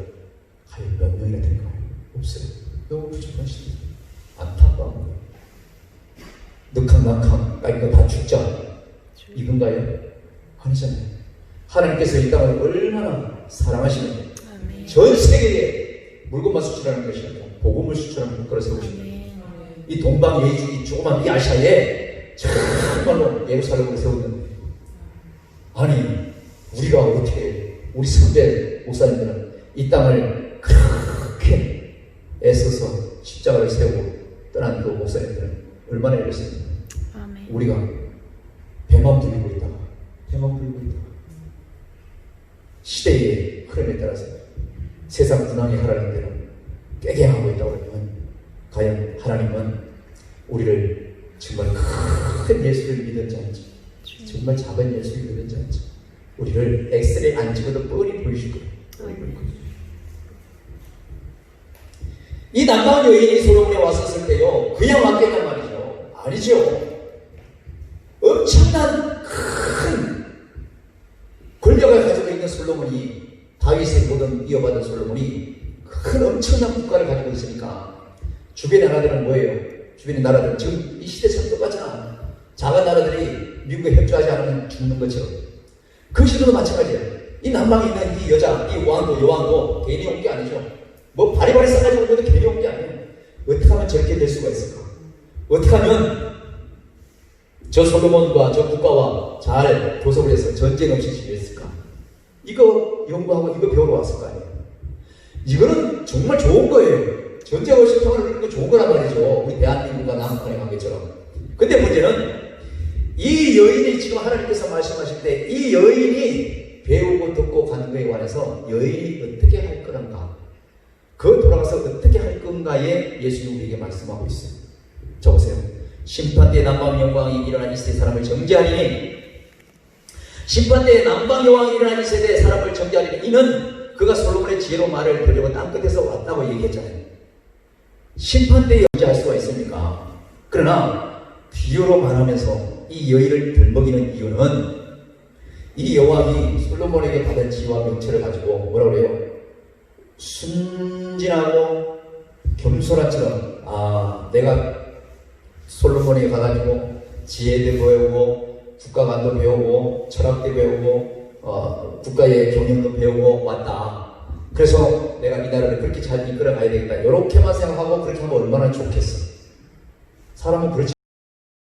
과연 몇 명이나 될까요? 없어요. 너무 부족하십니다. 안타까운 거예요. 늑항낙항 이거 다 죽자 이건가요? 아니잖아요. 하나님께서 이 땅을 얼마나 사랑하시는지 전 세계에 물건만 수출하는 것이 아니라 복음을 수출하는 국가를 세우십니다. 이 동방 예주 이 조그만 이 아시아에 정말로 예루살렘을 세웠는데, 아니 우리가 어떻게 우리 선배 목사님들은 이 땅을 그렇게 애써서 십자가를 세우고 떠난 그 목사님들은 얼마나 열심히 우리가 배만 불리고 있다가 시대의 흐름에 따라서 세상 군왕이 하라는 대로 깨갱하고 있다고 하면 과연 하나님은 우리를 정말 큰 예수를 믿은지 아닌지, 정말 작은 예수를 믿은지 아닌지 우리를 엑스레이 안 찍어도 뻔히 보이실 거예요. 이 남방 여인이 솔로몬에 왔었을 때요, 그냥 왔겠단 말이죠. 아니죠. 엄청난 큰 권력을 가지고 있는 솔로몬이, 다윗의 모든 이어받은 솔로몬이 큰 엄청난 국가를 가지고 있으니까 주변의 나라들은 뭐예요? 주변의 나라들은 지금 이 시대처럼 똑같잖아. 작은 나라들이 미국에 협조하지 않으면 죽는 것처럼. 그 시대도 마찬가지예요. 이 남방에 있는 이 여자, 이 여왕도 괜히 온 게 아니죠. 뭐 바리바리 싸가지고 온 것도 괜히 온 게 아니에요. 어떻게 하면 저렇게 될 수가 있을까? 어떻게 하면 저 솔로몬과 저 국가와 잘 도석을 해서 전쟁 없이 지냈을까? 이거 연구하고 이거 배우러 왔을 거 아니에요. 이거는 정말 좋은 거예요. 전쟁 없이 평화를 누리는 거 좋은 거란 말이죠. 우리 대한민국과 남북한의 관계처럼. 근데 문제는 이 여인이 지금 하나님께서 말씀하실 때 이 여인이 배우고 듣고 가는 것에 관해서 여인이 어떻게 할 거란가, 그 돌아가서 어떻게 할 건가에 예수님 우리에게 말씀하고 있어요. 자 보세요. 심판대에 남방 여왕이 일어난 이 세대 사람을 정죄하리니, 심판대에 남방 여왕이 일어난 이 세대의 사람을 정죄하리니, 이는 그가 솔로몬의 지혜로 말을 들으려고 땅끝에서 왔다고 얘기했잖아요. 심판대에 정죄할 수가 있습니까? 그러나 비유로 말하면서 이 여인을 들먹이는 이유는 이 여왕이 솔로몬에게 받은 지혜와 명체를 가지고 뭐라고 그래요? 순진하고 겸손한처럼, 내가 솔로몬에게 가가지고 지혜도 배우고 국가관도 배우고 철학도 배우고 국가의 경영도 배우고 왔다. 그래서 내가 이 나라를 그렇게 잘 이끌어 가야 되겠다. 이렇게만 생각하고 그렇게 하면 얼마나 좋겠어. 사람은 그렇지